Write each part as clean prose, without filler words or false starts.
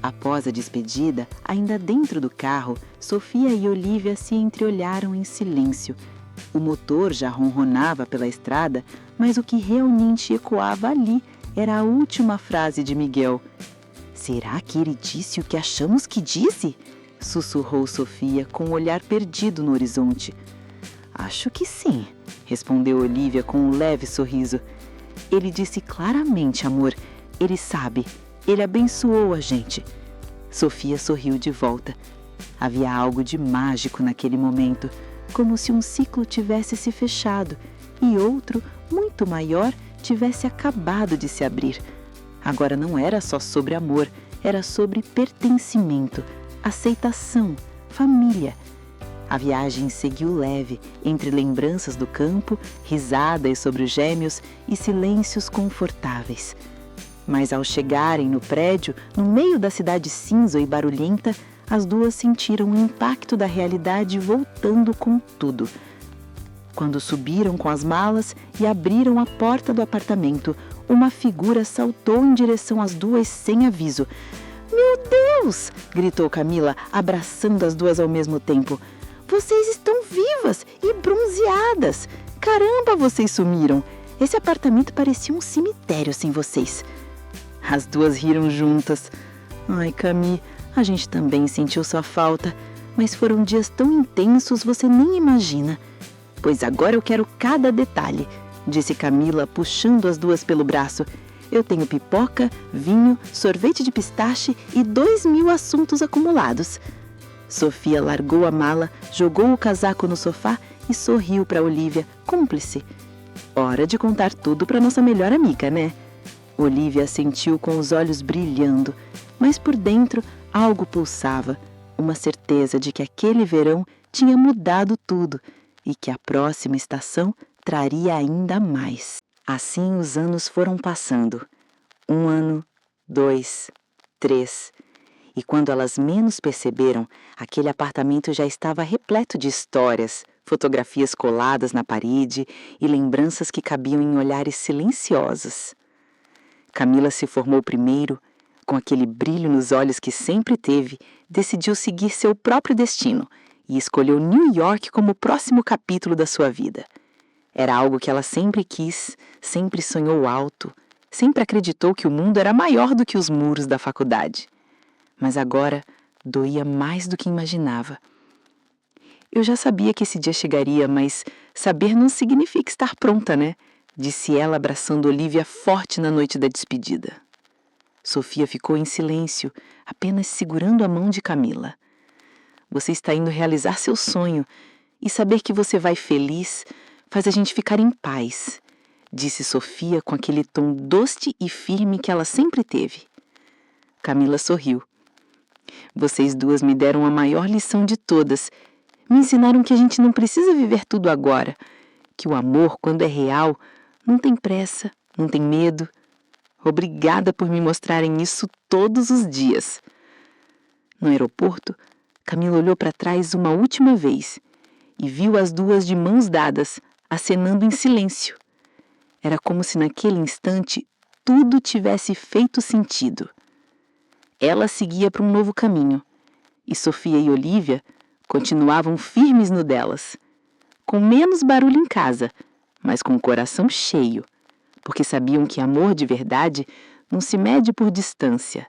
Após a despedida, ainda dentro do carro, Sofia e Olivia se entreolharam em silêncio. O motor já ronronava pela estrada, mas o que realmente ecoava ali era a última frase de Miguel. "Será que ele disse o que achamos que disse?" sussurrou Sofia com o olhar perdido no horizonte. "Acho que sim", respondeu Olivia com um leve sorriso. "Ele disse claramente, amor. Ele sabe. Ele abençoou a gente." Sofia sorriu de volta. Havia algo de mágico naquele momento, como se um ciclo tivesse se fechado e outro, muito maior, tivesse acabado de se abrir. Agora não era só sobre amor, era sobre pertencimento, aceitação, família. A viagem seguiu leve, entre lembranças do campo, risadas sobre os gêmeos e silêncios confortáveis. Mas ao chegarem no prédio, no meio da cidade cinza e barulhenta, as duas sentiram o impacto da realidade voltando com tudo. Quando subiram com as malas e abriram a porta do apartamento, uma figura saltou em direção às duas sem aviso. "Meu Deus!" gritou Camila, abraçando as duas ao mesmo tempo. "Vocês estão vivas e bronzeadas! Caramba, vocês sumiram! Esse apartamento parecia um cemitério sem vocês." As duas riram juntas. "Ai, Cami, a gente também sentiu sua falta, mas foram dias tão intensos você nem imagina." "Pois agora eu quero cada detalhe", disse Camila, puxando as duas pelo braço. "Eu tenho pipoca, vinho, sorvete de pistache e 2.000 assuntos acumulados." Sofia largou a mala, jogou o casaco no sofá e sorriu para Olivia, cúmplice. "Hora de contar tudo para nossa melhor amiga, né?" Olivia sentiu com os olhos brilhando, mas por dentro algo pulsava, uma certeza de que aquele verão tinha mudado tudo e que a próxima estação traria ainda mais. Assim os anos foram passando. 1 ano, 2, 3. E quando elas menos perceberam, aquele apartamento já estava repleto de histórias, fotografias coladas na parede e lembranças que cabiam em olhares silenciosos. Camila se formou primeiro, com aquele brilho nos olhos que sempre teve, decidiu seguir seu próprio destino e escolheu New York como o próximo capítulo da sua vida. Era algo que ela sempre quis, sempre sonhou alto, sempre acreditou que o mundo era maior do que os muros da faculdade. Mas agora doía mais do que imaginava. "Eu já sabia que esse dia chegaria, mas saber não significa estar pronta, né?" disse ela, abraçando Olivia forte na noite da despedida. Sofia ficou em silêncio, apenas segurando a mão de Camila. "Você está indo realizar seu sonho, e saber que você vai feliz faz a gente ficar em paz", disse Sofia com aquele tom doce e firme que ela sempre teve. Camila sorriu. "Vocês duas me deram a maior lição de todas. Me ensinaram que a gente não precisa viver tudo agora, que o amor, quando é real, não tem pressa, não tem medo. Obrigada por me mostrarem isso todos os dias." No aeroporto, Camila olhou para trás uma última vez e viu as duas de mãos dadas, acenando em silêncio. Era como se naquele instante tudo tivesse feito sentido. Ela seguia para um novo caminho e Sofia e Olivia continuavam firmes no delas, com menos barulho em casa, mas com o coração cheio, porque sabiam que amor de verdade não se mede por distância,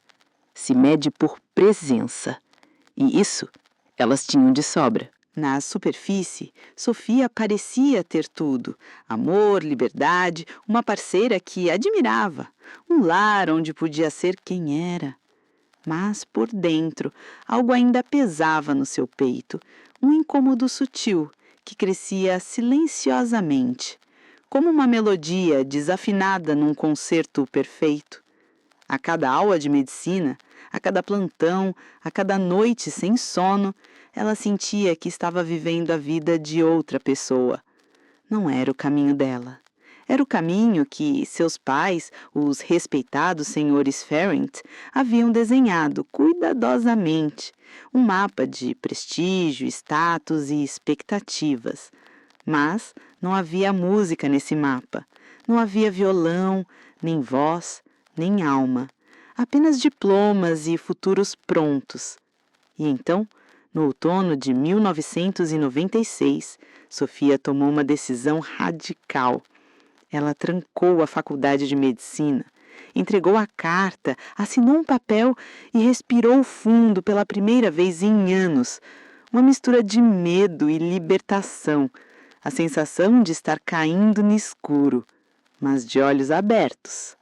se mede por presença. E isso elas tinham de sobra. Na superfície, Sofia parecia ter tudo: amor, liberdade, uma parceira que admirava, um lar onde podia ser quem era. Mas, por dentro, algo ainda pesava no seu peito, um incômodo sutil que crescia silenciosamente, como uma melodia desafinada num concerto perfeito. A cada aula de medicina, a cada plantão, a cada noite sem sono, ela sentia que estava vivendo a vida de outra pessoa. Não era o caminho dela. Era o caminho que seus pais, os respeitados senhores Ferrant, haviam desenhado cuidadosamente, um mapa de prestígio, status e expectativas. Mas não havia música nesse mapa, não havia violão, nem voz, nem alma. apenas diplomas e futuros prontos. E então, no outono de 1996, Sofia tomou uma decisão radical. Ela trancou a faculdade de medicina, entregou a carta, assinou um papel e respirou fundo pela primeira vez em anos. Uma mistura de medo e libertação, a sensação de estar caindo no escuro, mas de olhos abertos.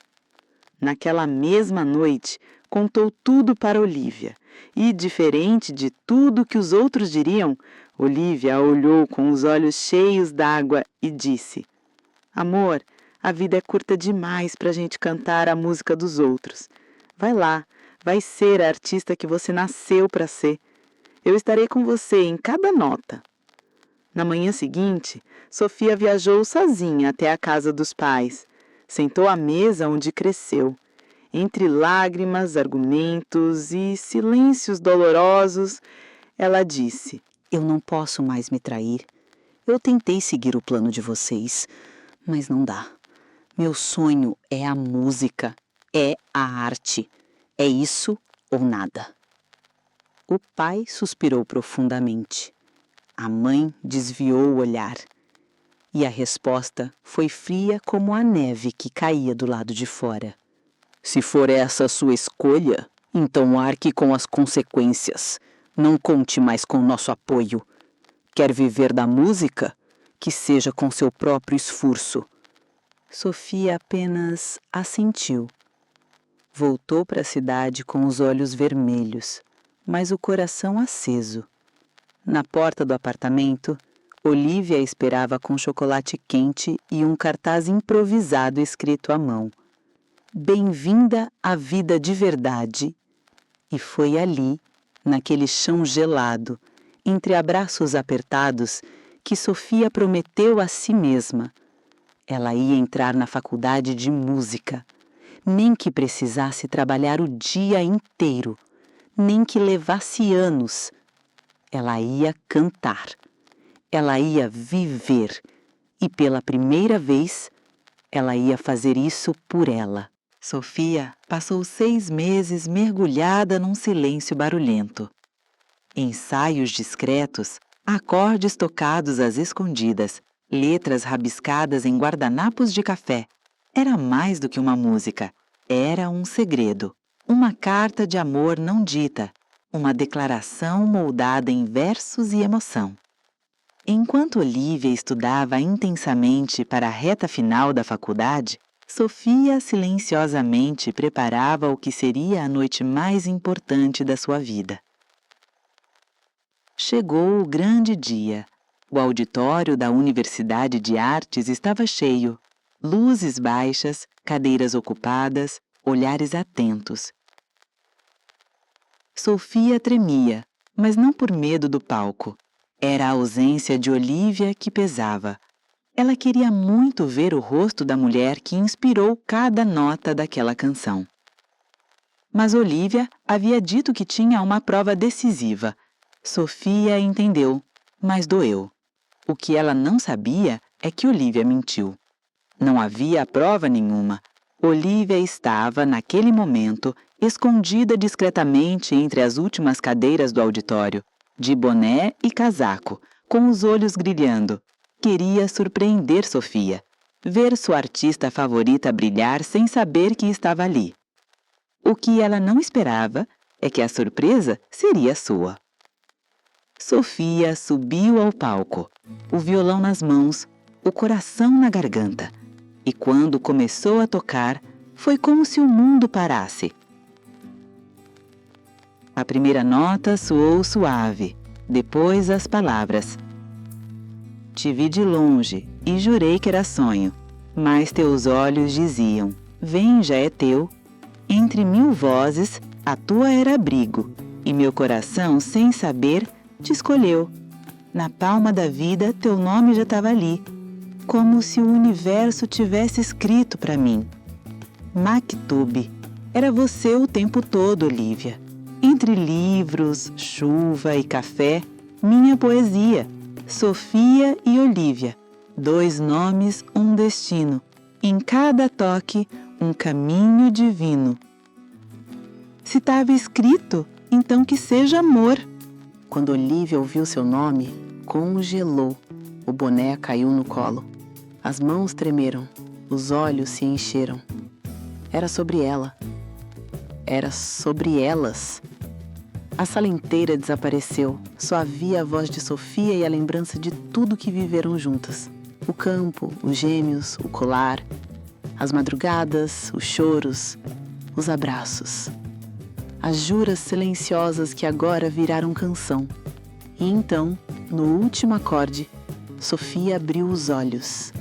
Naquela mesma noite, contou tudo para Olivia, e, diferente de tudo que os outros diriam, Olivia a olhou com os olhos cheios d'água e disse: Amor, a vida é curta demais para a gente cantar a música dos outros. Vai lá, vai ser a artista que você nasceu para ser. Eu estarei com você em cada nota. Na manhã seguinte, Sofia viajou sozinha até a casa dos pais. Sentou à mesa onde cresceu. Entre lágrimas, argumentos e silêncios dolorosos, ela disse: Eu não posso mais me trair. Eu tentei seguir o plano de vocês, mas não dá. Meu sonho é a música, é a arte. É isso ou nada. O pai suspirou profundamente. A mãe desviou o olhar. E a resposta foi fria como a neve que caía do lado de fora. Se for essa a sua escolha, então arque com as consequências. Não conte mais com nosso apoio. Quer viver da música? Que seja com seu próprio esforço. Sofia apenas assentiu. Voltou para a cidade com os olhos vermelhos, mas o coração aceso. Na porta do apartamento, Olivia esperava com chocolate quente e um cartaz improvisado escrito à mão. Bem-vinda à vida de verdade. E foi ali, naquele chão gelado, entre abraços apertados, que Sofia prometeu a si mesma. Ela ia entrar na faculdade de música, nem que precisasse trabalhar o dia inteiro, nem que levasse anos. Ela ia cantar, ela ia viver e pela primeira vez ela ia fazer isso por ela. Sofia passou 6 meses mergulhada num silêncio barulhento. Ensaios discretos, acordes tocados às escondidas, letras rabiscadas em guardanapos de café. Era mais do que uma música, era um segredo, uma carta de amor não dita, uma declaração moldada em versos e emoção. Enquanto Olivia estudava intensamente para a reta final da faculdade, Sofia silenciosamente preparava o que seria a noite mais importante da sua vida. Chegou o grande dia. O auditório da Universidade de Artes estava cheio. Luzes baixas, cadeiras ocupadas, olhares atentos. Sofia tremia, mas não por medo do palco. Era a ausência de Olivia que pesava. Ela queria muito ver o rosto da mulher que inspirou cada nota daquela canção. Mas Olivia havia dito que tinha uma prova decisiva. Sofia entendeu, mas doeu. O que ela não sabia é que Olivia mentiu. Não havia prova nenhuma. Olivia estava, naquele momento, escondida discretamente entre as últimas cadeiras do auditório, de boné e casaco, com os olhos brilhando. Queria surpreender Sofia, ver sua artista favorita brilhar sem saber que estava ali. O que ela não esperava é que a surpresa seria sua. Sofia subiu ao palco, o violão nas mãos, o coração na garganta. E quando começou a tocar, foi como se o mundo parasse. A primeira nota soou suave, depois as palavras. Te vi de longe e jurei que era sonho, mas teus olhos diziam, vem, já é teu. Entre 1000 vozes, a tua era abrigo, e meu coração, sem saber, te escolheu. Na palma da vida, teu nome já estava ali, como se o universo tivesse escrito para mim. Maktub, era você o tempo todo, Olivia. Entre livros, chuva e café, minha poesia, Sofia e Olivia, 2 nomes, um destino, em cada toque, um caminho divino. Se estava escrito, então que seja amor. Quando Olivia ouviu seu nome, congelou. O boné caiu no colo. As mãos tremeram, os olhos se encheram. Era sobre ela. Era sobre elas. A sala inteira desapareceu. Só havia a voz de Sofia e a lembrança de tudo que viveram juntas. O campo, os gêmeos, o colar, as madrugadas, os choros, os abraços. As juras silenciosas que agora viraram canção. E então, no último acorde, Sofia abriu os olhos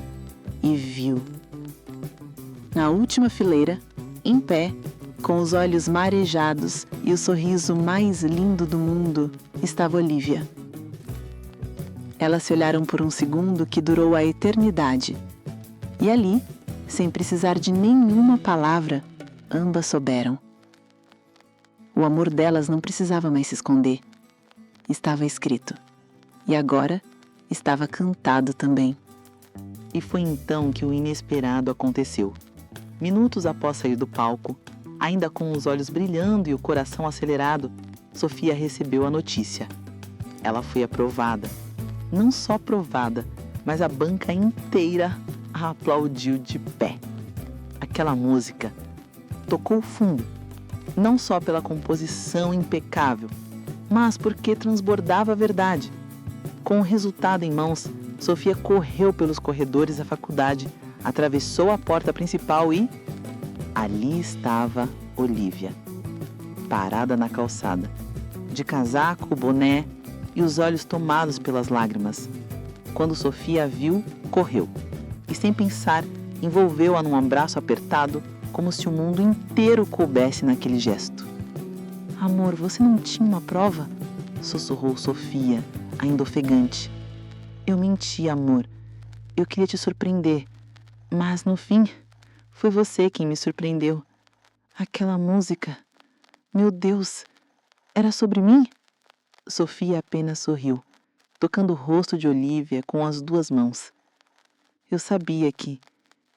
e viu. Na última fileira, em pé, com os olhos marejados e o sorriso mais lindo do mundo, estava Olivia. Elas se olharam por um segundo que durou a eternidade. E ali, sem precisar de nenhuma palavra, ambas souberam. O amor delas não precisava mais se esconder. Estava escrito. E agora estava cantado também. E foi então que o inesperado aconteceu. Minutos após sair do palco, ainda com os olhos brilhando e o coração acelerado, Sofia recebeu a notícia. Ela foi aprovada. Não só aprovada, mas a banca inteira a aplaudiu de pé. Aquela música tocou fundo, não só pela composição impecável, mas porque transbordava a verdade. Com o resultado em mãos, Sofia correu pelos corredores da faculdade, atravessou a porta principal e... ali estava Olivia, parada na calçada, de casaco, boné e os olhos tomados pelas lágrimas. Quando Sofia a viu, correu e, sem pensar, envolveu-a num abraço apertado, como se o mundo inteiro coubesse naquele gesto. Amor, você não tinha uma prova? Sussurrou Sofia, ainda ofegante. Eu menti, amor. Eu queria te surpreender, mas no fim, foi você quem me surpreendeu. Aquela música, meu Deus, era sobre mim? Sofia apenas sorriu, tocando o rosto de Olivia com as duas mãos. Eu sabia que,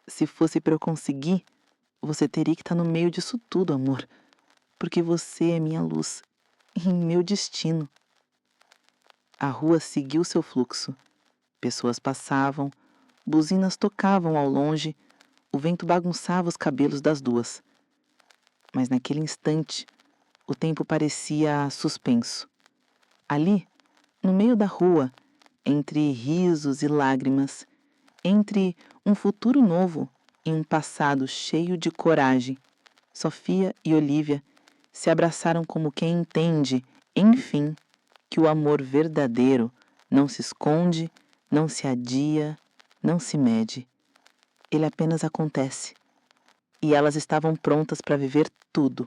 se fosse para eu conseguir, você teria que estar no meio disso tudo, amor, porque você é minha luz e meu destino. A rua seguiu seu fluxo. Pessoas passavam, buzinas tocavam ao longe, o vento bagunçava os cabelos das duas. Mas naquele instante, o tempo parecia suspenso. Ali, no meio da rua, entre risos e lágrimas, entre um futuro novo e um passado cheio de coragem, Sofia e Olivia se abraçaram como quem entende, enfim, que o amor verdadeiro não se esconde, não se adia, não se mede. Ele apenas acontece. E elas estavam prontas para viver tudo,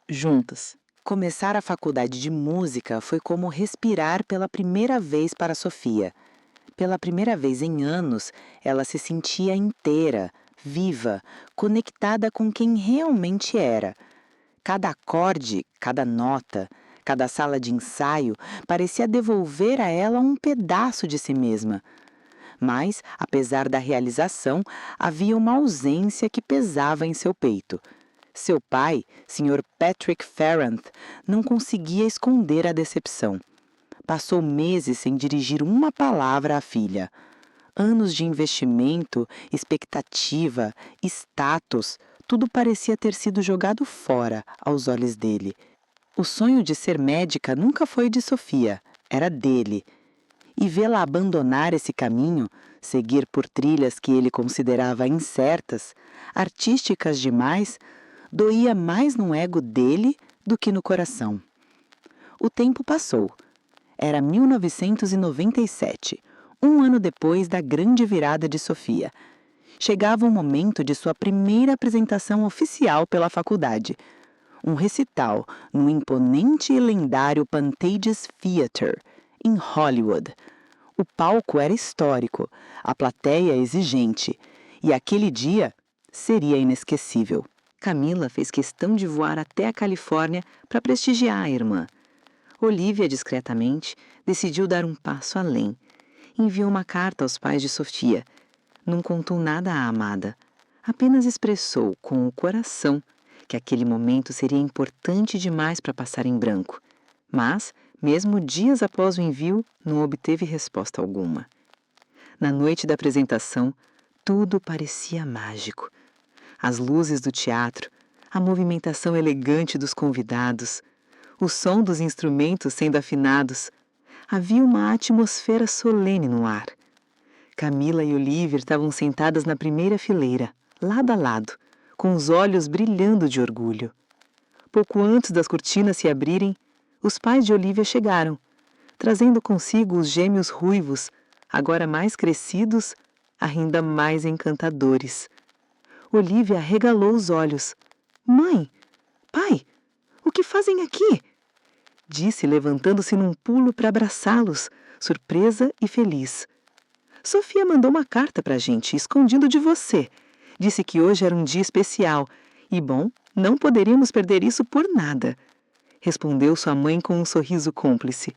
juntas. Começar a faculdade de música foi como respirar pela primeira vez para Sofia. Pela primeira vez em anos, ela se sentia inteira, viva, conectada com quem realmente era. Cada acorde, cada nota, cada sala de ensaio parecia devolver a ela um pedaço de si mesma. Mas, apesar da realização, havia uma ausência que pesava em seu peito. Seu pai, Sr. Patrick Farrant, não conseguia esconder a decepção. Passou meses sem dirigir uma palavra à filha. Anos de investimento, expectativa, status, tudo parecia ter sido jogado fora aos olhos dele. O sonho de ser médica nunca foi de Sofia, era dele. E vê-la abandonar esse caminho, seguir por trilhas que ele considerava incertas, artísticas demais, doía mais no ego dele do que no coração. O tempo passou. Era 1997, um ano depois da grande virada de Sofia. Chegava o momento de sua primeira apresentação oficial pela faculdade. Um recital no imponente e lendário Pantages Theatre, em Hollywood. O palco era histórico, a plateia exigente, e aquele dia seria inesquecível. Camila fez questão de voar até a Califórnia para prestigiar a irmã. Olivia, discretamente, decidiu dar um passo além. Enviou uma carta aos pais de Sofia. Não contou nada à amada. Apenas expressou, com o coração, que aquele momento seria importante demais para passar em branco. Mas, mesmo dias após o envio, não obteve resposta alguma. Na noite da apresentação, tudo parecia mágico. As luzes do teatro, a movimentação elegante dos convidados, o som dos instrumentos sendo afinados. Havia uma atmosfera solene no ar. Camila e Olivia estavam sentadas na primeira fileira, lado a lado, com os olhos brilhando de orgulho. Pouco antes das cortinas se abrirem, os pais de Olivia chegaram, trazendo consigo os gêmeos ruivos, agora mais crescidos, ainda mais encantadores. Olivia arregalou os olhos. "Mãe, pai, o que fazem aqui?" disse, levantando-se num pulo para abraçá-los, surpresa e feliz. "Sofia mandou uma carta para a gente, escondido de você. Disse que hoje era um dia especial e, bom, não poderíamos perder isso por nada", respondeu sua mãe com um sorriso cúmplice.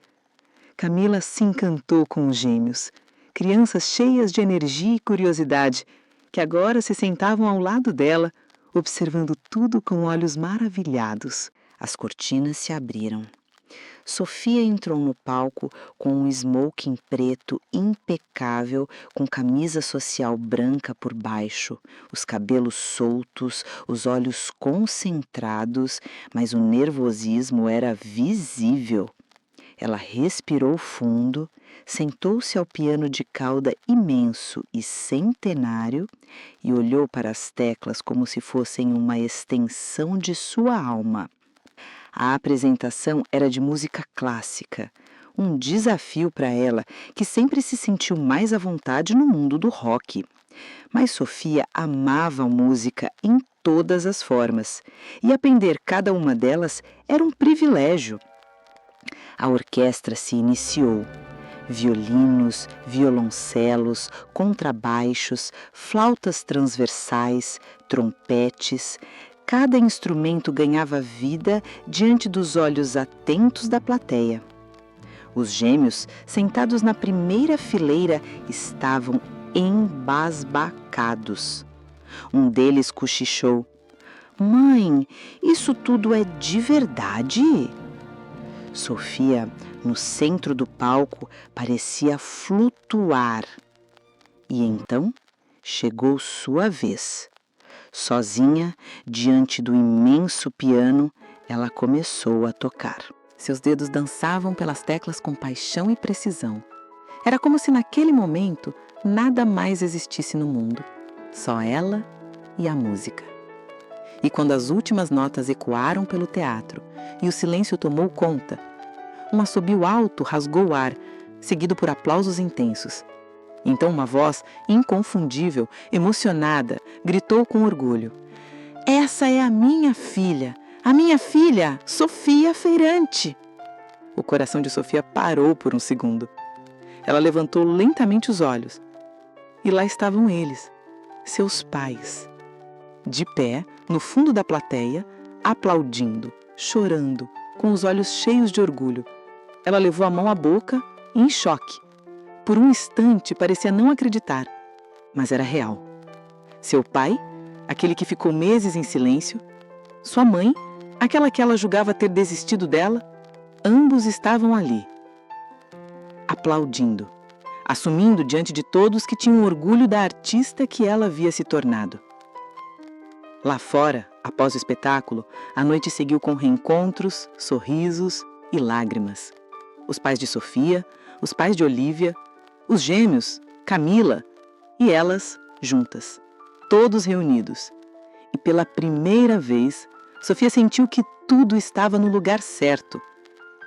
Camila se encantou com os gêmeos, crianças cheias de energia e curiosidade, que agora se sentavam ao lado dela, observando tudo com olhos maravilhados. As cortinas se abriram. Sofia entrou no palco com um smoking preto impecável, com camisa social branca por baixo, os cabelos soltos, os olhos concentrados, mas o nervosismo era visível. Ela respirou fundo, sentou-se ao piano de cauda imenso e centenário e olhou para as teclas como se fossem uma extensão de sua alma. A apresentação era de música clássica, um desafio para ela, que sempre se sentiu mais à vontade no mundo do rock. Mas Sofia amava a música em todas as formas, e aprender cada uma delas era um privilégio. A orquestra se iniciou. Violinos, violoncelos, contrabaixos, flautas transversais, trompetes. Cada instrumento ganhava vida diante dos olhos atentos da plateia. Os gêmeos, sentados na primeira fileira, estavam embasbacados. Um deles cochichou: "Mãe, isso tudo é de verdade?" Sofia, no centro do palco, parecia flutuar. E então chegou sua vez. Sozinha, diante do imenso piano, ela começou a tocar. Seus dedos dançavam pelas teclas com paixão e precisão. Era como se naquele momento nada mais existisse no mundo, só ela e a música. E quando as últimas notas ecoaram pelo teatro e o silêncio tomou conta, um assobio alto rasgou o ar, seguido por aplausos intensos. Então uma voz inconfundível, emocionada, gritou com orgulho: "Essa é a minha filha, Sofia Feirante!" O coração de Sofia parou por um segundo. Ela levantou lentamente os olhos. E lá estavam eles, seus pais, de pé, no fundo da plateia, aplaudindo, chorando, com os olhos cheios de orgulho. Ela levou a mão à boca, em choque. Por um instante parecia não acreditar, mas era real. Seu pai, aquele que ficou meses em silêncio, sua mãe, aquela que ela julgava ter desistido dela, ambos estavam ali, aplaudindo, assumindo diante de todos que tinham orgulho da artista que ela havia se tornado. Lá fora, após o espetáculo, a noite seguiu com reencontros, sorrisos e lágrimas. Os pais de Sofia, os pais de Olivia, os gêmeos, Camila e elas juntas, todos reunidos. E pela primeira vez, Sofia sentiu que tudo estava no lugar certo,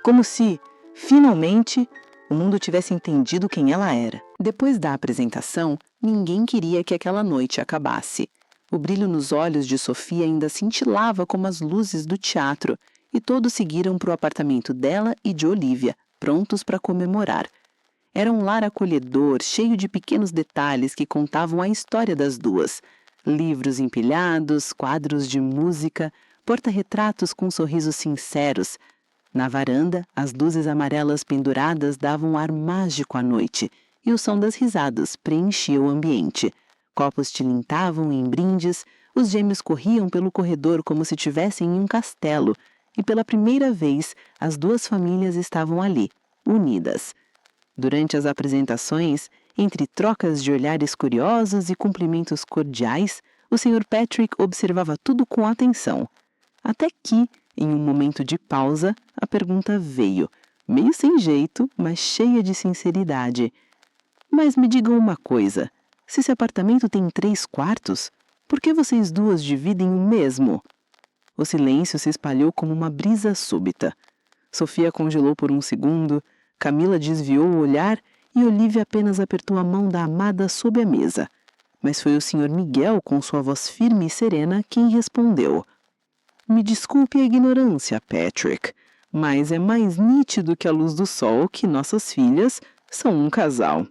como se, finalmente, o mundo tivesse entendido quem ela era. Depois da apresentação, ninguém queria que aquela noite acabasse. O brilho nos olhos de Sofia ainda cintilava como as luzes do teatro, e todos seguiram para o apartamento dela e de Olivia, prontos para comemorar. Era um lar acolhedor, cheio de pequenos detalhes que contavam a história das duas. Livros empilhados, quadros de música, porta-retratos com sorrisos sinceros. Na varanda, as luzes amarelas penduradas davam um ar mágico à noite, e o som das risadas preenchia o ambiente. Copos tilintavam em brindes, Os gêmeos corriam pelo corredor como se estivessem em um castelo, e pela primeira vez as duas famílias estavam ali, unidas. Durante as apresentações, entre trocas de olhares curiosos e cumprimentos cordiais, o Sr. Patrick observava tudo com atenção. Até que, em um momento de pausa, a pergunta veio, meio sem jeito, mas cheia de sinceridade. Mas me digam uma coisa, se esse apartamento tem 3 quartos, por que vocês duas dividem o mesmo? O silêncio se espalhou como uma brisa súbita. Sofia congelou por um segundo, Camila desviou o olhar e Olívia apenas apertou a mão da amada sob a mesa. Mas foi o Sr. Miguel, com sua voz firme e serena, quem respondeu. Me desculpe a ignorância, Patrick, mas é mais nítido que a luz do sol que nossas filhas são um casal.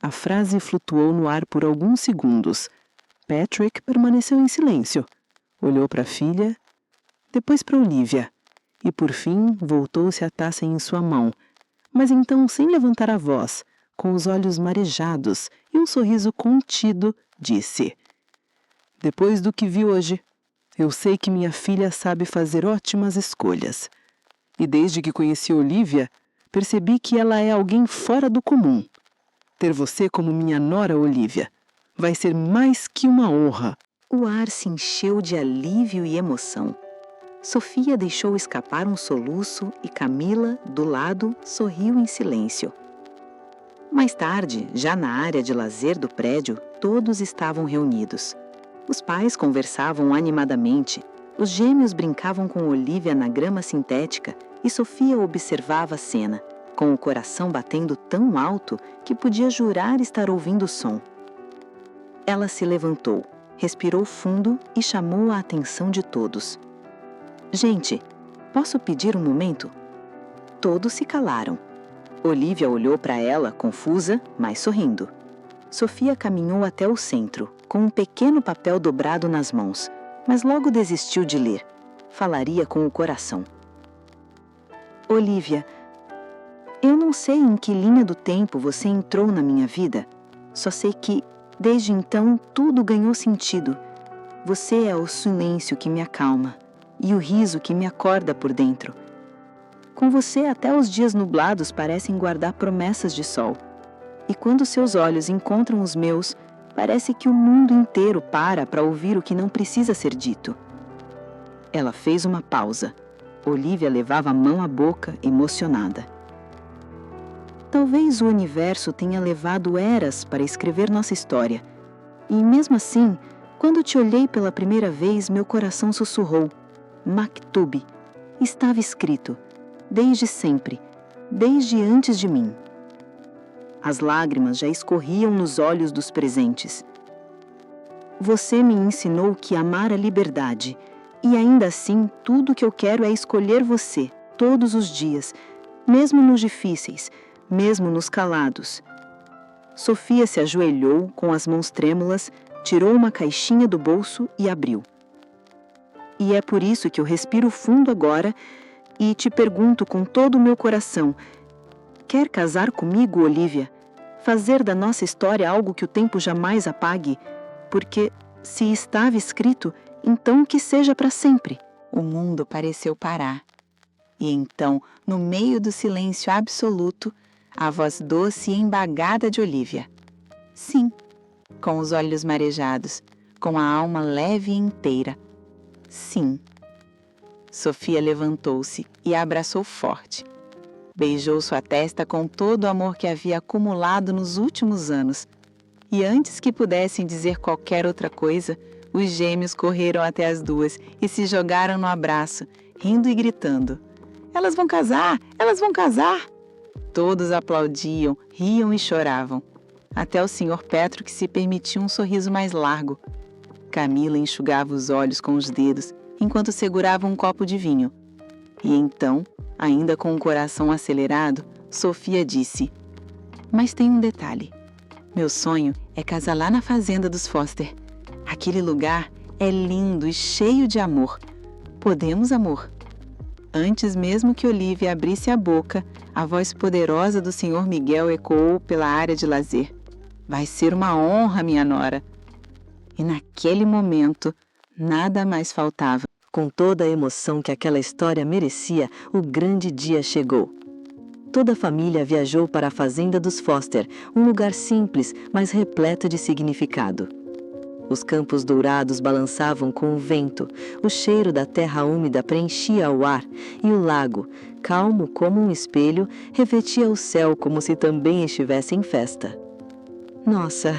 A frase flutuou no ar por alguns segundos. Patrick permaneceu em silêncio. Olhou para a filha, depois para Olívia, e por fim voltou-se a taça em sua mão, mas então, sem levantar a voz, com os olhos marejados e um sorriso contido, disse: Depois do que vi hoje, eu sei que minha filha sabe fazer ótimas escolhas. E desde que conheci Olívia, percebi que ela é alguém fora do comum. Ter você como minha nora, Olívia, vai ser mais que uma honra. O ar se encheu de alívio e emoção. Sofia deixou escapar um soluço e Camila, do lado, sorriu em silêncio. Mais tarde, já na área de lazer do prédio, todos estavam reunidos. Os pais conversavam animadamente, os gêmeos brincavam com Olívia na grama sintética e Sofia observava a cena, com o coração batendo tão alto que podia jurar estar ouvindo o som. Ela se levantou, respirou fundo e chamou a atenção de todos. Gente, posso pedir um momento? Todos se calaram. Olívia olhou para ela, confusa, mas sorrindo. Sofia caminhou até o centro, com um pequeno papel dobrado nas mãos, mas logo desistiu de ler. Falaria com o coração. Olívia, eu não sei em que linha do tempo você entrou na minha vida. Só sei que, desde então, tudo ganhou sentido. Você é o silêncio que me acalma e o riso que me acorda por dentro. Com você, até os dias nublados parecem guardar promessas de sol. E quando seus olhos encontram os meus, parece que o mundo inteiro para ouvir o que não precisa ser dito. Ela fez uma pausa. Olívia levava a mão à boca, emocionada. Talvez o universo tenha levado eras para escrever nossa história. E mesmo assim, quando te olhei pela primeira vez, meu coração sussurrou. Maktub. Estava escrito. Desde sempre. Desde antes de mim. As lágrimas já escorriam nos olhos dos presentes. Você me ensinou que amar é liberdade. E ainda assim, tudo que eu quero é escolher você, todos os dias, mesmo nos difíceis, mesmo nos calados. Sofia se ajoelhou com as mãos trêmulas, tirou uma caixinha do bolso e abriu. E é por isso que eu respiro fundo agora e te pergunto com todo o meu coração: quer casar comigo, Olívia? Fazer da nossa história algo que o tempo jamais apague? Porque, se estava escrito, então que seja para sempre. O mundo pareceu parar. E então, no meio do silêncio absoluto, a voz doce e embagada de Olívia. Sim, com os olhos marejados, com a alma leve e inteira. Sim. Sofia levantou-se e a abraçou forte. Beijou sua testa com todo o amor que havia acumulado nos últimos anos. E antes que pudessem dizer qualquer outra coisa, os gêmeos correram até as duas e se jogaram no abraço, rindo e gritando. Elas vão casar! Elas vão casar! Todos aplaudiam, riam e choravam. Até o Sr. Patrick se permitiu um sorriso mais largo. Camila enxugava os olhos com os dedos, enquanto segurava um copo de vinho. E então, ainda com o coração acelerado, Sofia disse: Mas tem um detalhe. Meu sonho é casar lá na fazenda dos Foster. Aquele lugar é lindo e cheio de amor. Podemos, amor? Antes mesmo que Olívia abrisse a boca, a voz poderosa do Sr. Miguel ecoou pela área de lazer. Vai ser uma honra, minha nora. E naquele momento, nada mais faltava. Com toda a emoção que aquela história merecia, o grande dia chegou. Toda a família viajou para a fazenda dos Foster, um lugar simples, mas repleto de significado. Os campos dourados balançavam com o vento, o cheiro da terra úmida preenchia o ar e o lago, calmo como um espelho, refletia o céu como se também estivesse em festa. Nossa,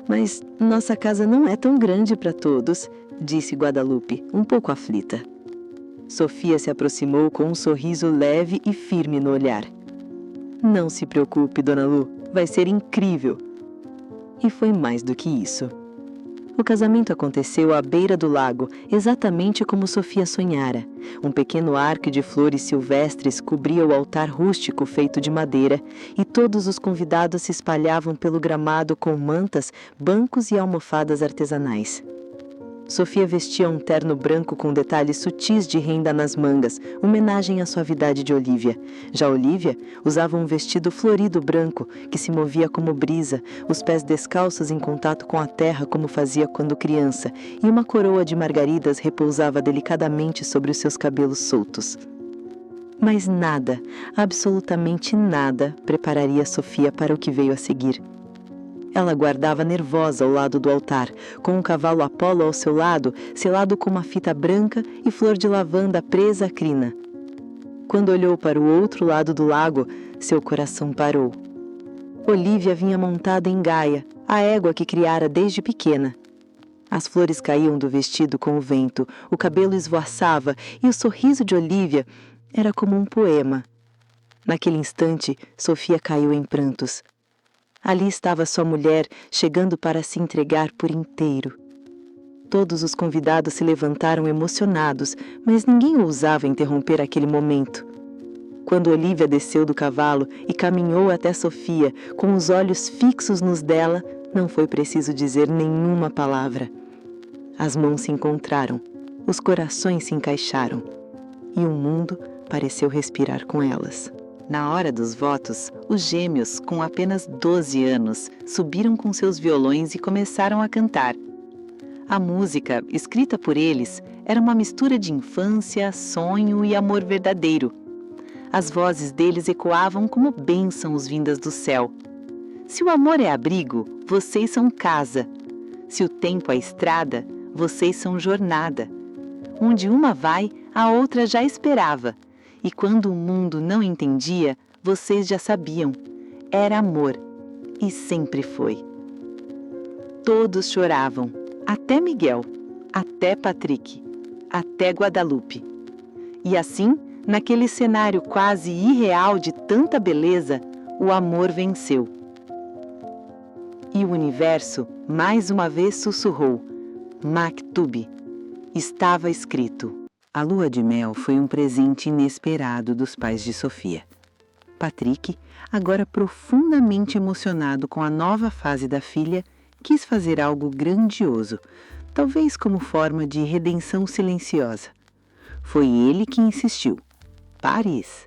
mas nossa casa não é tão grande para todos, disse Guadalupe, um pouco aflita. Sofia se aproximou com um sorriso leve e firme no olhar. Não se preocupe, Dona Lu, vai ser incrível. E foi mais do que isso. O casamento aconteceu à beira do lago, exatamente como Sofia sonhara. Um pequeno arco de flores silvestres cobria o altar rústico feito de madeira, e todos os convidados se espalhavam pelo gramado com mantas, bancos e almofadas artesanais. Sofia vestia um terno branco com detalhes sutis de renda nas mangas, homenagem à suavidade de Olivia. Já Olivia usava um vestido florido branco, que se movia como brisa, os pés descalços em contato com a terra como fazia quando criança, e uma coroa de margaridas repousava delicadamente sobre os seus cabelos soltos. Mas nada, absolutamente nada, prepararia Sofia para o que veio a seguir. Ela aguardava nervosa ao lado do altar, com um cavalo Apolo ao seu lado, selado com uma fita branca e flor de lavanda presa à crina. Quando olhou para o outro lado do lago, seu coração parou. Olivia vinha montada em Gaia, a égua que criara desde pequena. As flores caíam do vestido com o vento, o cabelo esvoaçava e o sorriso de Olivia era como um poema. Naquele instante, Sofia caiu em prantos. Ali estava sua mulher, chegando para se entregar por inteiro. Todos os convidados se levantaram emocionados, mas ninguém ousava interromper aquele momento. Quando Olivia desceu do cavalo e caminhou até Sofia, com os olhos fixos nos dela, não foi preciso dizer nenhuma palavra. As mãos se encontraram, os corações se encaixaram, e o mundo pareceu respirar com elas. Na hora dos votos, os gêmeos, com apenas 12 anos, subiram com seus violões e começaram a cantar. A música, escrita por eles, era uma mistura de infância, sonho e amor verdadeiro. As vozes deles ecoavam como bênçãos vindas do céu. Se o amor é abrigo, vocês são casa. Se o tempo é estrada, vocês são jornada. Onde uma vai, a outra já esperava. E quando o mundo não entendia, vocês já sabiam. Era amor. E sempre foi. Todos choravam. Até Miguel. Até Patrick. Até Guadalupe. E assim, naquele cenário quase irreal de tanta beleza, o amor venceu. E o universo, mais uma vez, sussurrou. Maktub. Estava escrito. A lua de mel foi um presente inesperado dos pais de Sofia. Patrick, agora profundamente emocionado com a nova fase da filha, quis fazer algo grandioso, talvez como forma de redenção silenciosa. Foi ele que insistiu. Paris.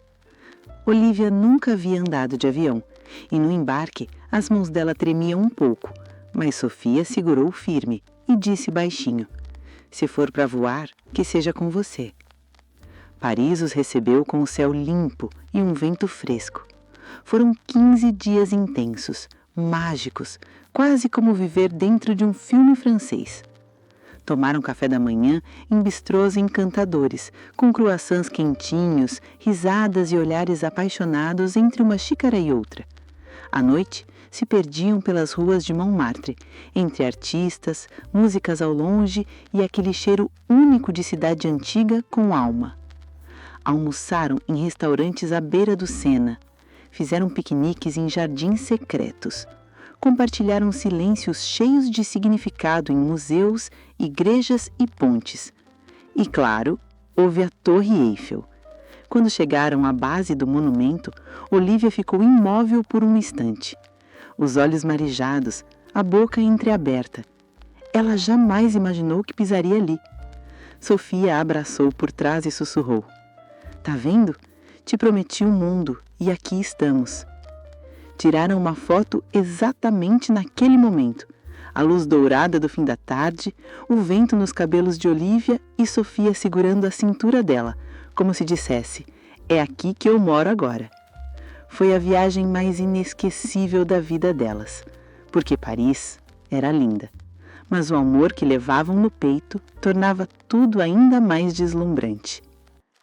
Olivia nunca havia andado de avião, e no embarque as mãos dela tremiam um pouco, mas Sofia segurou firme e disse baixinho: se for para voar, que seja com você. Paris os recebeu com o céu limpo e um vento fresco. Foram 15 dias intensos, mágicos, quase como viver dentro de um filme francês. Tomaram café da manhã em bistrôs encantadores, com croissants quentinhos, risadas e olhares apaixonados entre uma xícara e outra. À noite, se perdiam pelas ruas de Montmartre, entre artistas, músicas ao longe e aquele cheiro único de cidade antiga com alma. Almoçaram em restaurantes à beira do Sena, fizeram piqueniques em jardins secretos, compartilharam silêncios cheios de significado em museus, igrejas e pontes. E, claro, houve a Torre Eiffel. Quando chegaram à base do monumento, Olivia ficou imóvel por um instante. Os olhos marejados, a boca entreaberta. Ela jamais imaginou que pisaria ali. Sofia a abraçou por trás e sussurrou: "Tá vendo? Te prometi o mundo e aqui estamos." Tiraram uma foto exatamente naquele momento. a luz dourada do fim da tarde, o vento nos cabelos de Olívia e Sofia segurando a cintura dela, como se dissesse: é aqui que eu moro agora. Foi a viagem mais inesquecível da vida delas, porque Paris era linda, mas o amor que levavam no peito tornava tudo ainda mais deslumbrante.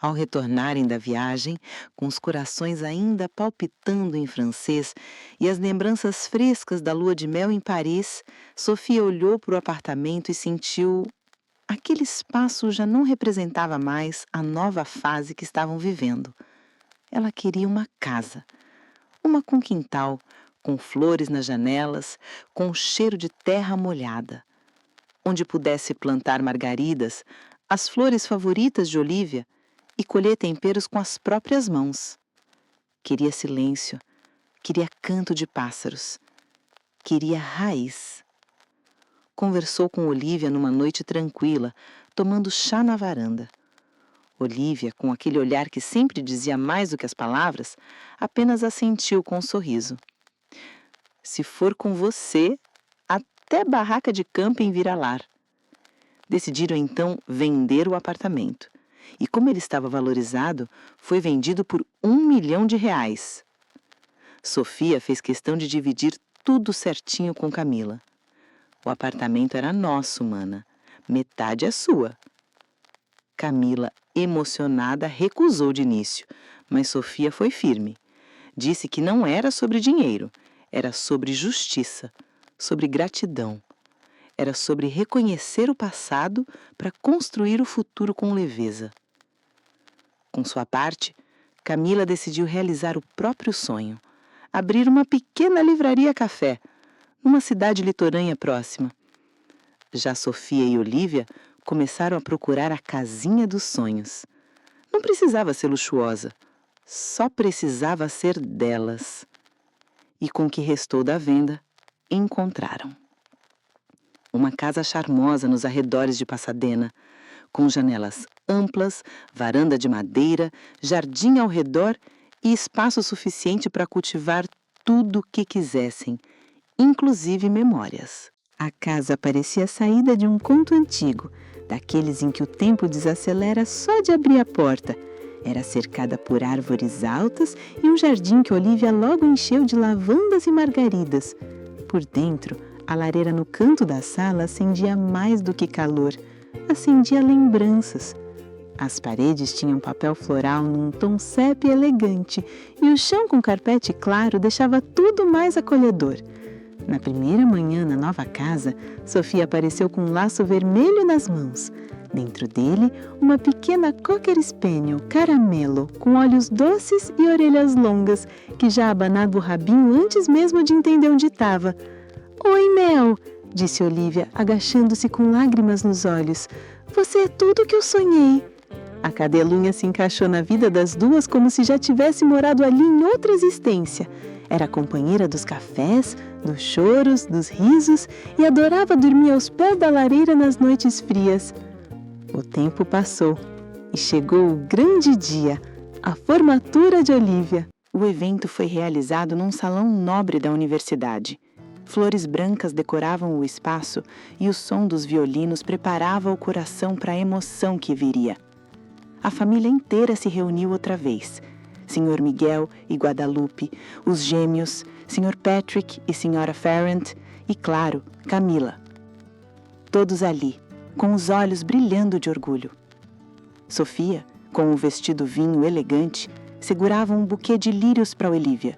Ao retornarem da viagem, com os corações ainda palpitando em francês e as lembranças frescas da lua de mel em Paris, Sofia olhou para o apartamento e sentiu... Aquele espaço já não representava mais a nova fase que estavam vivendo. Ela queria uma casa, uma com quintal, com flores nas janelas, com o cheiro de terra molhada, onde pudesse plantar margaridas, as flores favoritas de Olívia, e colher temperos com as próprias mãos. Queria silêncio, queria canto de pássaros, queria raiz. Conversou com Olívia numa noite tranquila, tomando chá na varanda. Olívia, com aquele olhar que sempre dizia mais do que as palavras, apenas assentiu com um sorriso. Se for com você, até barraca de camping vira lar. Decidiram então vender o apartamento. E como ele estava valorizado, foi vendido por R$ 1 milhão. Sofia fez questão de dividir tudo certinho com Camila. O apartamento era nosso, mana. Metade é sua. Camila, emocionada, recusou de início, mas Sofia foi firme. Disse que não era sobre dinheiro, era sobre justiça, sobre gratidão. Era sobre reconhecer o passado para construir o futuro com leveza. Com sua parte, Camila decidiu realizar o próprio sonho, abrir uma pequena livraria-café, numa cidade litorânea próxima. Já Sofia e Olívia começaram a procurar a casinha dos sonhos. Não precisava ser luxuosa, só precisava ser delas. E com o que restou da venda, encontraram. Uma casa charmosa nos arredores de Pasadena, com janelas amplas, varanda de madeira, jardim ao redor e espaço suficiente para cultivar tudo o que quisessem, inclusive memórias. A casa parecia saída de um conto antigo, daqueles em que o tempo desacelera só de abrir a porta. Era cercada por árvores altas e um jardim que Olívia logo encheu de lavandas e margaridas. Por dentro, a lareira no canto da sala acendia mais do que calor, acendia lembranças. As paredes tinham papel floral num tom sépia elegante e o chão com carpete claro deixava tudo mais acolhedor. Na primeira manhã na nova casa, Sofia apareceu com um laço vermelho nas mãos. Dentro dele, uma pequena Cocker Spaniel caramelo, com olhos doces e orelhas longas, que já abanava o rabinho antes mesmo de entender onde estava. "Oi, Mel", disse Olívia, agachando-se com lágrimas nos olhos. "Você é tudo o que eu sonhei." A cadelunha se encaixou na vida das duas como se já tivesse morado ali em outra existência. Era companheira dos cafés, dos choros, dos risos e adorava dormir aos pés da lareira nas noites frias. O tempo passou e chegou o grande dia, a formatura de Olívia. O evento foi realizado num salão nobre da universidade. Flores brancas decoravam o espaço e o som dos violinos preparava o coração para a emoção que viria. A família inteira se reuniu outra vez. Sr. Miguel e Guadalupe, os gêmeos, Sr. Patrick e Sra. Farrant e, claro, Camila. Todos ali, com os olhos brilhando de orgulho. Sofia, com o vestido vinho elegante, segurava um buquê de lírios para Olívia.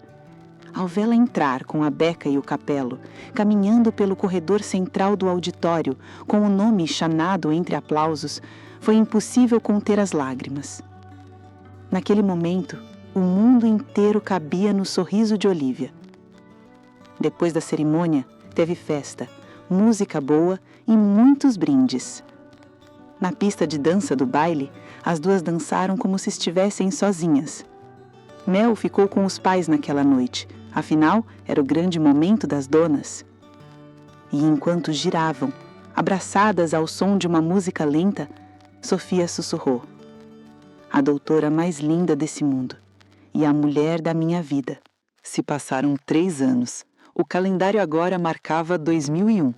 Ao vê-la entrar com a Beca e o Capelo, caminhando pelo corredor central do auditório, com o nome chanado entre aplausos, foi impossível conter as lágrimas. Naquele momento, o mundo inteiro cabia no sorriso de Olívia. Depois da cerimônia, teve festa, música boa e muitos brindes. Na pista de dança do baile, as duas dançaram como se estivessem sozinhas. Mel ficou com os pais naquela noite, afinal, era o grande momento das donas. E enquanto giravam, abraçadas ao som de uma música lenta, Sofia sussurrou: "A doutora mais linda desse mundo e a mulher da minha vida." Se passaram 3 anos. O calendário agora marcava 2001.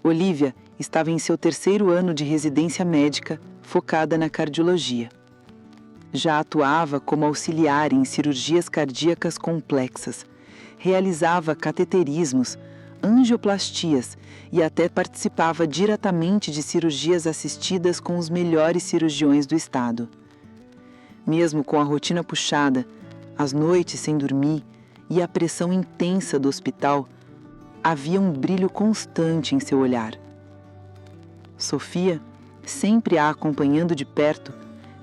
Olivia estava em seu 3º ano de residência médica, focada na cardiologia. Já atuava como auxiliar em cirurgias cardíacas complexas, realizava cateterismos, angioplastias e até participava diretamente de cirurgias assistidas com os melhores cirurgiões do estado. Mesmo com a rotina puxada, as noites sem dormir e a pressão intensa do hospital, havia um brilho constante em seu olhar. Sofia, sempre a acompanhando de perto,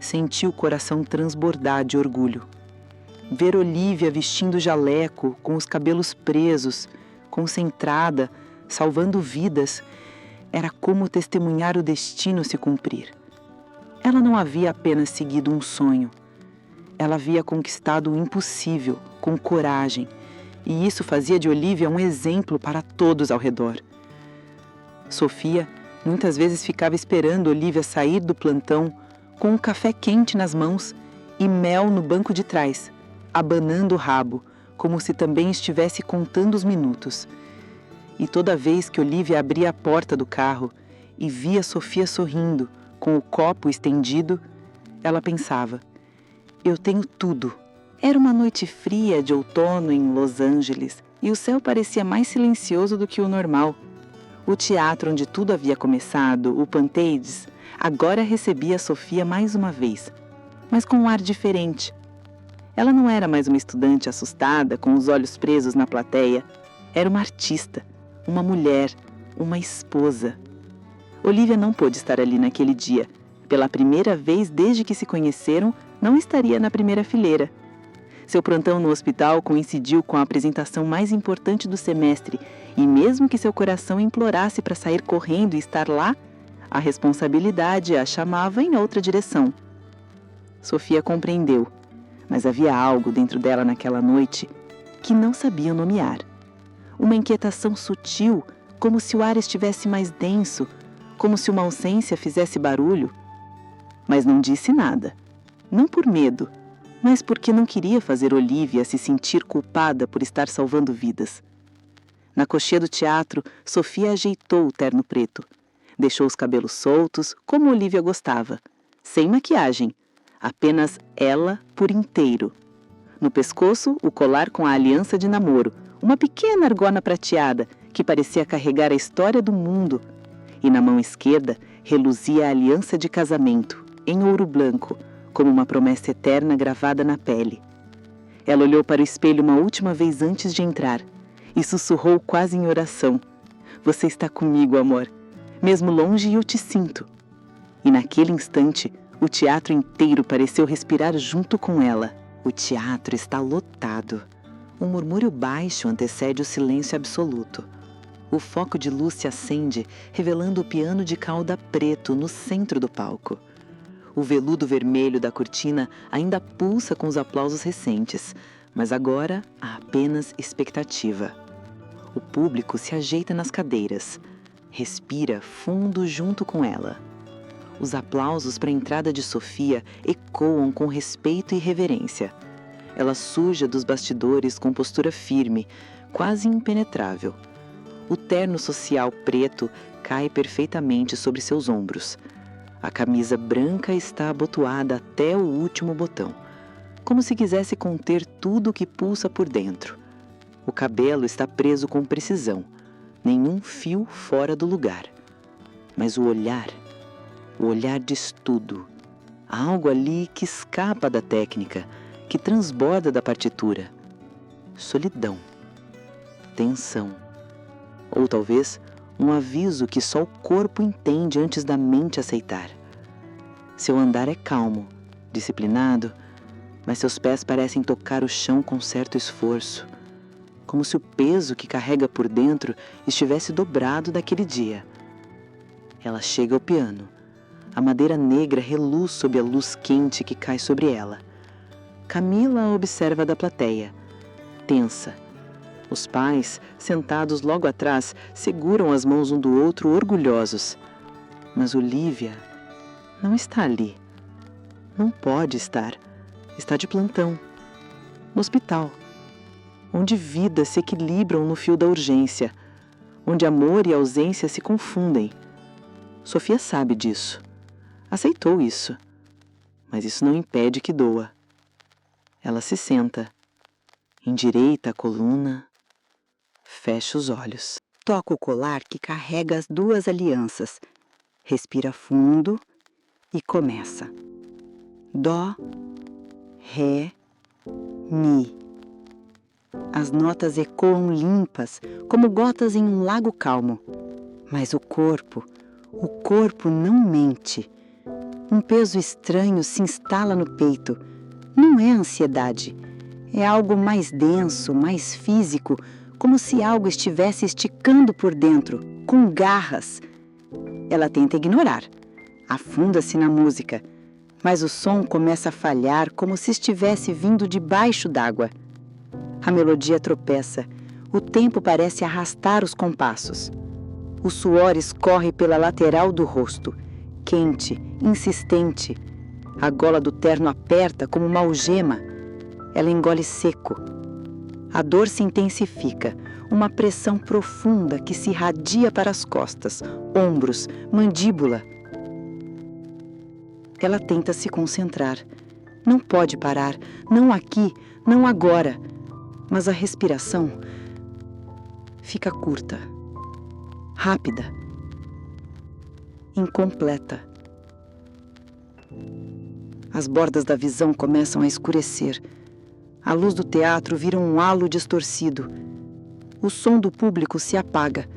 sentiu o coração transbordar de orgulho. Ver Olivia vestindo jaleco, com os cabelos presos, concentrada, salvando vidas, era como testemunhar o destino se cumprir. Ela não havia apenas seguido um sonho. Ela havia conquistado o impossível, com coragem, e isso fazia de Olivia um exemplo para todos ao redor. Sofia muitas vezes ficava esperando Olivia sair do plantão com um café quente nas mãos e mel no banco de trás, abanando o rabo, como se também estivesse contando os minutos. E toda vez que Olivia abria a porta do carro e via Sofia sorrindo, com o copo estendido, ela pensava: eu tenho tudo. Era uma noite fria de outono em Los Angeles e o céu parecia mais silencioso do que o normal. O teatro onde tudo havia começado, o Pantages, agora recebia Sofia mais uma vez, mas com um ar diferente. Ela não era mais uma estudante assustada, com os olhos presos na plateia. Era uma artista, uma mulher, uma esposa. Olivia não pôde estar ali naquele dia. Pela primeira vez desde que se conheceram, não estaria na primeira fileira. Seu plantão no hospital coincidiu com a apresentação mais importante do semestre e mesmo que seu coração implorasse para sair correndo e estar lá, a responsabilidade a chamava em outra direção. Sofia compreendeu, mas havia algo dentro dela naquela noite que não sabia nomear. Uma inquietação sutil, como se o ar estivesse mais denso, como se uma ausência fizesse barulho. Mas não disse nada, não por medo, mas porque não queria fazer Olivia se sentir culpada por estar salvando vidas. Na cocheia do teatro, Sofia ajeitou o terno preto. Deixou os cabelos soltos, como Olivia gostava, sem maquiagem, apenas ela por inteiro. No pescoço, o colar com a aliança de namoro, uma pequena argona prateada que parecia carregar a história do mundo. E na mão esquerda reluzia a aliança de casamento, em ouro branco, como uma promessa eterna gravada na pele. Ela olhou para o espelho uma última vez antes de entrar e sussurrou quase em oração: você está comigo, amor. Mesmo longe eu te sinto. E naquele instante, o teatro inteiro pareceu respirar junto com ela. O teatro está lotado. Um murmúrio baixo antecede o silêncio absoluto. O foco de luz se acende, revelando o piano de cauda preto no centro do palco. O veludo vermelho da cortina ainda pulsa com os aplausos recentes, mas agora há apenas expectativa. O público se ajeita nas cadeiras, respira fundo junto com ela. Os aplausos para a entrada de Sofia ecoam com respeito e reverência. Ela surge dos bastidores com postura firme, quase impenetrável. O terno social preto cai perfeitamente sobre seus ombros. A camisa branca está abotoada até o último botão, como se quisesse conter tudo o que pulsa por dentro. O cabelo está preso com precisão, nenhum fio fora do lugar. Mas o olhar diz tudo. Há algo ali que escapa da técnica, que transborda da partitura. Solidão, tensão, ou talvez um aviso que só o corpo entende antes da mente aceitar. Seu andar é calmo, disciplinado, mas seus pés parecem tocar o chão com certo esforço, como se o peso que carrega por dentro estivesse dobrado daquele dia. Ela chega ao piano. A madeira negra reluz sob a luz quente que cai sobre ela. Camila a observa da plateia, tensa. Os pais, sentados logo atrás, seguram as mãos um do outro orgulhosos. Mas Olivia não está ali. Não pode estar. Está de plantão. No hospital, onde vidas se equilibram no fio da urgência, onde amor e ausência se confundem. Sofia sabe disso. Aceitou isso. Mas isso não impede que doa. Ela se senta, endireita a coluna, fecha os olhos. Toca o colar que carrega as 2 alianças. Respira fundo e começa. Dó, Ré, Mi. As notas ecoam limpas, como gotas em um lago calmo. Mas o corpo não mente. Um peso estranho se instala no peito. Não é ansiedade. É algo mais denso, mais físico, como se algo estivesse esticando por dentro, com garras. Ela tenta ignorar. Afunda-se na música. Mas o som começa a falhar como se estivesse vindo debaixo d'água. A melodia tropeça. O tempo parece arrastar os compassos. O suor escorre pela lateral do rosto, quente, insistente. A gola do terno aperta como uma algema. Ela engole seco. A dor se intensifica, uma pressão profunda que se irradia para as costas, ombros, mandíbula. Ela tenta se concentrar. Não pode parar, não aqui, não agora. Mas a respiração fica curta, rápida, incompleta. As bordas da visão começam a escurecer. A luz do teatro vira um halo distorcido. O som do público se apaga.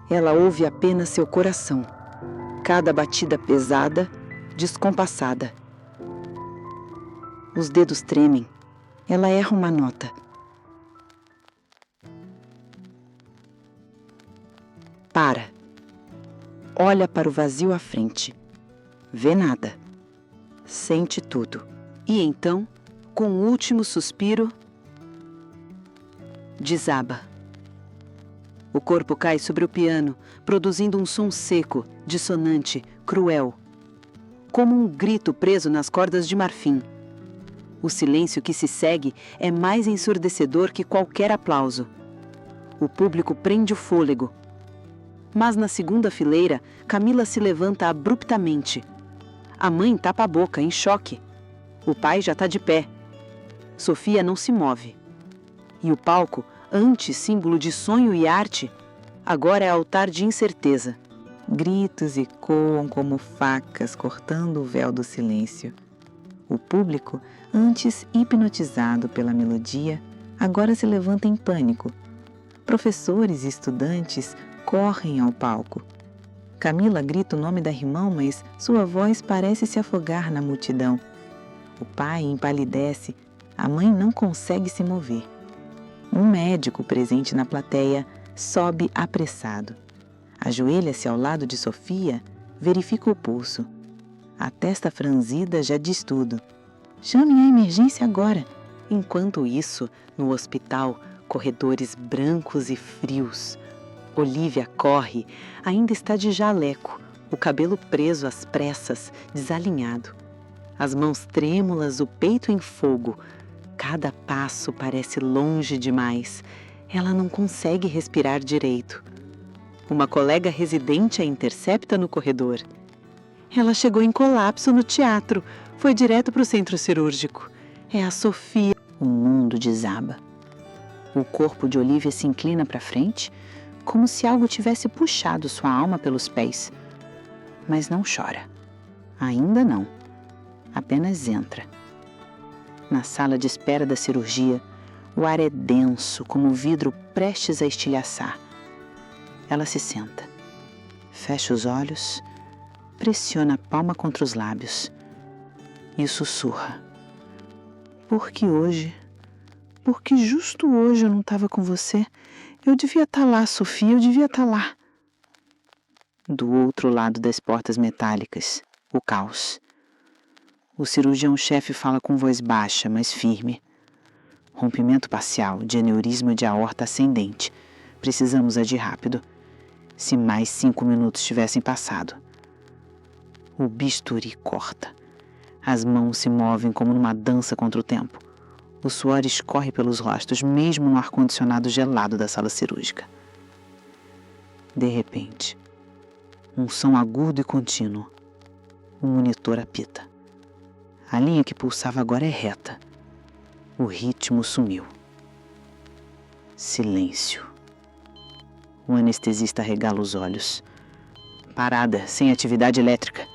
Ela ouve apenas seu coração, cada batida pesada, descompassada. Os dedos tremem. Ela erra uma nota. Para. Olha para o vazio à frente. Vê nada. Sente tudo. E então, com o último suspiro, desaba. O corpo cai sobre o piano, produzindo um som seco, dissonante, cruel. Como um grito preso nas cordas de marfim. O silêncio que se segue é mais ensurdecedor que qualquer aplauso. O público prende o fôlego. Mas na segunda fileira, Camila se levanta abruptamente. A mãe tapa a boca, em choque. O pai já está de pé. Sofia não se move. E o palco, antes símbolo de sonho e arte, agora é altar de incerteza. Gritos ecoam como facas cortando o véu do silêncio. O público, antes hipnotizado pela melodia, agora se levanta em pânico. Professores e estudantes correm ao palco. Camila grita o nome da irmã, mas sua voz parece se afogar na multidão. O pai empalidece, a mãe não consegue se mover. Um médico presente na plateia sobe apressado. Ajoelha-se ao lado de Sofia, verifica o pulso. A testa franzida já diz tudo. Chamem a emergência agora. Enquanto isso, no hospital, corredores brancos e frios. Olivia corre, ainda está de jaleco, o cabelo preso às pressas, desalinhado. As mãos trêmulas, o peito em fogo. Cada passo parece longe demais. Ela não consegue respirar direito. Uma colega residente a intercepta no corredor. Ela chegou em colapso no teatro. Foi direto para o centro cirúrgico. É a Sofia. O mundo desaba. O corpo de Olivia se inclina para frente, como se algo tivesse puxado sua alma pelos pés. Mas não chora. Ainda não. Apenas entra. Na sala de espera da cirurgia, o ar é denso, como vidro prestes a estilhaçar. Ela se senta. Fecha os olhos, pressiona a palma contra os lábios e sussurra. Por que hoje? Porque justo hoje eu não estava com você? Eu devia estar lá, Sofia, eu devia estar lá. Do outro lado das portas metálicas, o caos. O cirurgião-chefe fala com voz baixa, mas firme. Rompimento parcial de aneurisma de aorta ascendente. Precisamos agir rápido. Se mais 5 minutos tivessem passado. O bisturi corta. As mãos se movem como numa dança contra o tempo. O suor escorre pelos rostos, mesmo no ar-condicionado gelado da sala cirúrgica. De repente, um som agudo e contínuo. O monitor apita. A linha que pulsava agora é reta. O ritmo sumiu. Silêncio. O anestesista regala os olhos. Parada, sem atividade elétrica.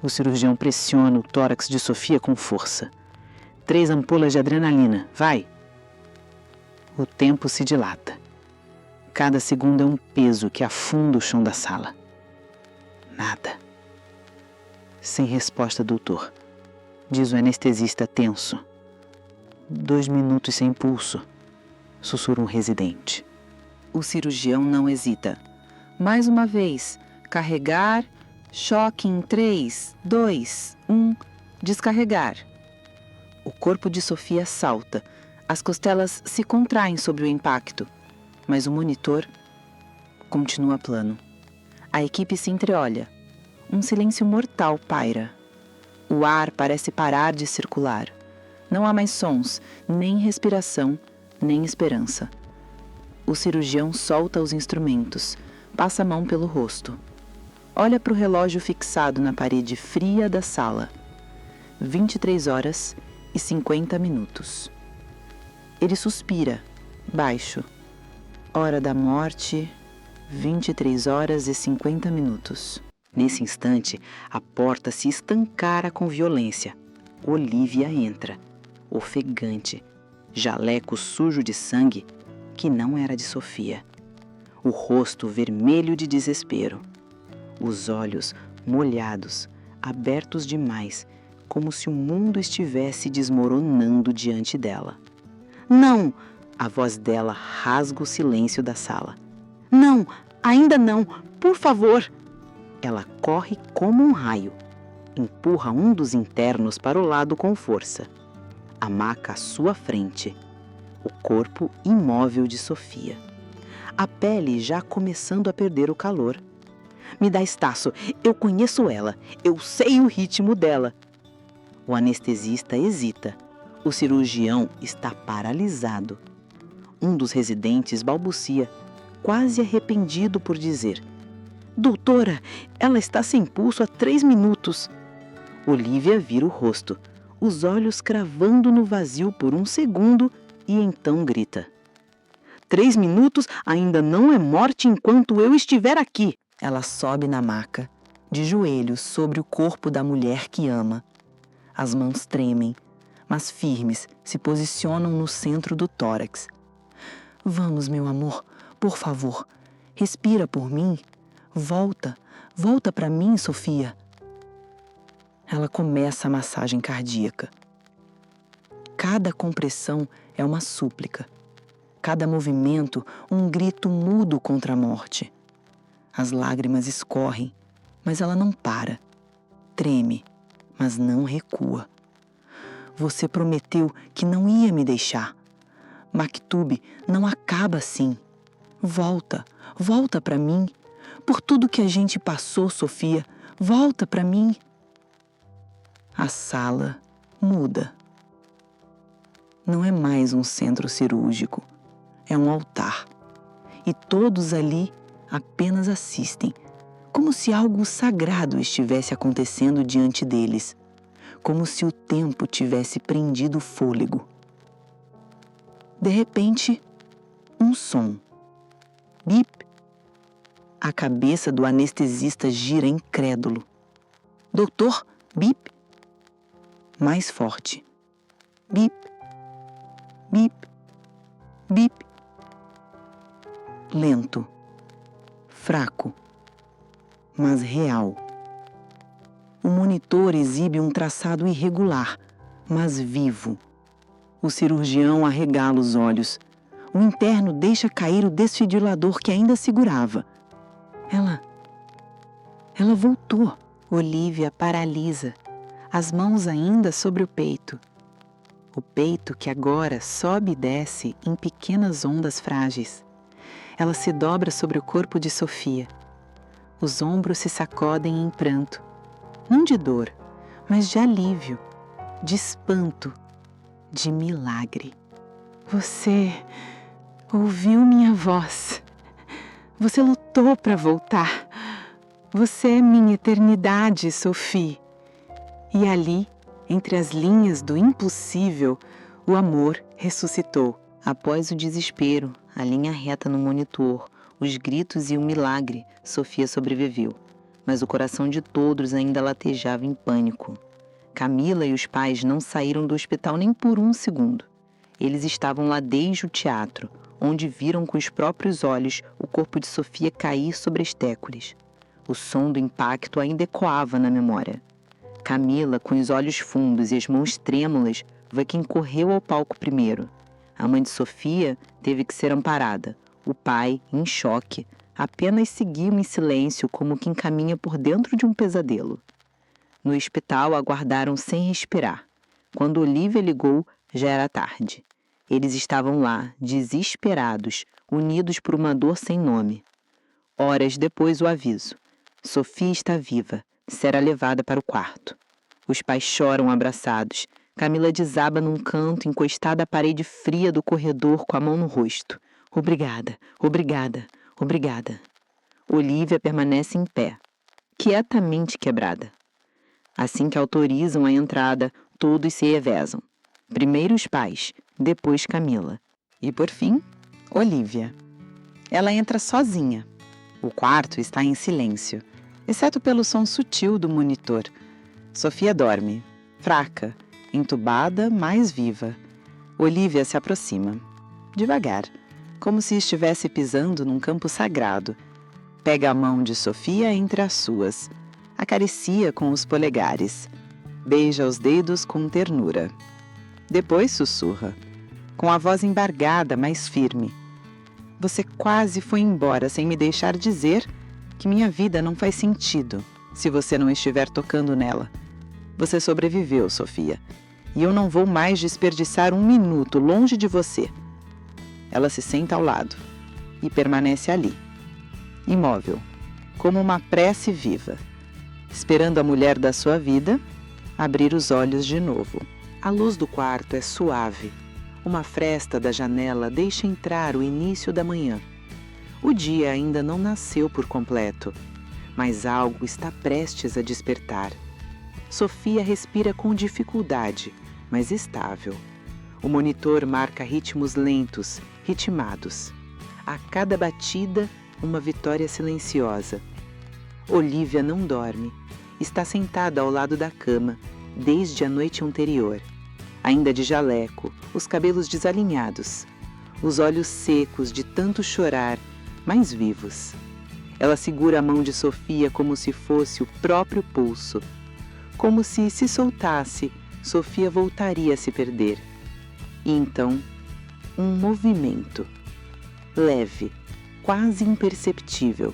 O cirurgião pressiona o tórax de Sofia com força. 3 ampolas de adrenalina. Vai! O tempo se dilata. Cada segundo é um peso que afunda o chão da sala. Nada. Sem resposta, doutor. Diz o anestesista tenso. 2 minutos sem pulso. Sussurra um residente. O cirurgião não hesita. Mais uma vez. Carregar. Choque em 3, 2, 1. Descarregar. O corpo de Sofia salta. As costelas se contraem sob o impacto. Mas o monitor continua plano. A equipe se entreolha. Um silêncio mortal paira. O ar parece parar de circular. Não há mais sons, nem respiração, nem esperança. O cirurgião solta os instrumentos, passa a mão pelo rosto. Olha para o relógio fixado na parede fria da sala. 23 horas e 50 minutos. Ele suspira, baixo. Hora da morte, 23 horas e 50 minutos. Nesse instante, a porta se estancara com violência. Olivia entra, ofegante, jaleco sujo de sangue, que não era de Sofia. O rosto vermelho de desespero. Os olhos molhados, abertos demais, como se o mundo estivesse desmoronando diante dela. Não! A voz dela rasga o silêncio da sala. Não! Ainda não! Por favor! Ela corre como um raio. Empurra um dos internos para o lado com força. A maca à sua frente. O corpo imóvel de Sofia. A pele já começando a perder o calor. Me dá Estácio, eu conheço ela, eu sei o ritmo dela. O anestesista hesita. O cirurgião está paralisado. Um dos residentes balbucia, quase arrependido por dizer: Doutora, ela está sem pulso há 3 minutos. Olivia vira o rosto, os olhos cravando no vazio por um segundo e então grita: 3 minutos ainda não é morte enquanto eu estiver aqui. Ela sobe na maca, de joelhos sobre o corpo da mulher que ama. As mãos tremem, mas firmes se posicionam no centro do tórax. Vamos, meu amor, por favor, respira por mim. Volta para mim, Sofia. Ela começa a massagem cardíaca. Cada compressão é uma súplica. Cada movimento, um grito mudo contra a morte. As lágrimas escorrem, mas ela não para. Treme, mas não recua. Você prometeu que não ia me deixar. Maktub não acaba assim. Volta para mim. Por tudo que a gente passou, Sofia, volta para mim. A sala muda. Não é mais um centro cirúrgico, é um altar. E todos ali apenas assistem, como se algo sagrado estivesse acontecendo diante deles, como se o tempo tivesse prendido o fôlego. De repente, um som. Bip! A cabeça do anestesista gira incrédulo. Doutor, bip! Mais forte. Bip! Bip! Bip! Lento. Fraco, mas real. O monitor exibe um traçado irregular, mas vivo. O cirurgião arregala os olhos. O interno deixa cair o desfibrilador que ainda segurava. Ela voltou. Olivia paralisa, as mãos ainda sobre o peito. O peito que agora sobe e desce em pequenas ondas frágeis. Ela se dobra sobre o corpo de Sofia. Os ombros se sacodem em pranto. Não de dor, mas de alívio, de espanto, de milagre. Você ouviu minha voz. Você lutou para voltar. Você é minha eternidade, Sophie. E ali, entre as linhas do impossível, o amor ressuscitou. Após o desespero, a linha reta no monitor, os gritos e o milagre, Sofia sobreviveu. Mas o coração de todos ainda latejava em pânico. Camila e os pais não saíram do hospital nem por um segundo. Eles estavam lá desde o teatro, onde viram com os próprios olhos o corpo de Sofia cair sobre as técules. O som do impacto ainda ecoava na memória. Camila, com os olhos fundos e as mãos trêmulas, foi quem correu ao palco primeiro. A mãe de Sofia teve que ser amparada. O pai, em choque, apenas seguiu em silêncio como quem caminha por dentro de um pesadelo. No hospital, aguardaram sem respirar. Quando Olivia ligou, já era tarde. Eles estavam lá, desesperados, unidos por uma dor sem nome. Horas depois, o aviso. Sofia está viva. Será levada para o quarto. Os pais choram abraçados. Camila desaba num canto, encostada à parede fria do corredor, com a mão no rosto. Obrigada, obrigada, obrigada. Olivia permanece em pé, quietamente quebrada. Assim que autorizam a entrada, todos se revezam. Primeiro os pais, depois Camila. E por fim, Olivia. Ela entra sozinha. O quarto está em silêncio, exceto pelo som sutil do monitor. Sofia dorme, fraca, entubada, mas viva. Olivia se aproxima, devagar, como se estivesse pisando num campo sagrado. Pega a mão de Sofia entre as suas, acaricia com os polegares, beija os dedos com ternura. Depois sussurra, com a voz embargada, mas firme. Você quase foi embora sem me deixar dizer que minha vida não faz sentido se você não estiver tocando nela. Você sobreviveu, Sofia, e eu não vou mais desperdiçar um minuto longe de você. Ela se senta ao lado e permanece ali, imóvel, como uma prece viva, esperando a mulher da sua vida abrir os olhos de novo. A luz do quarto é suave. Uma fresta da janela deixa entrar o início da manhã. O dia ainda não nasceu por completo, mas algo está prestes a despertar. Sofia respira com dificuldade, mas estável. O monitor marca ritmos lentos, ritmados. A cada batida, uma vitória silenciosa. Olivia não dorme. Está sentada ao lado da cama, desde a noite anterior. Ainda de jaleco, os cabelos desalinhados. Os olhos secos de tanto chorar, mas vivos. Ela segura a mão de Sofia como se fosse o próprio pulso. Como se soltasse, Sofia voltaria a se perder. E então, um movimento. Leve, quase imperceptível.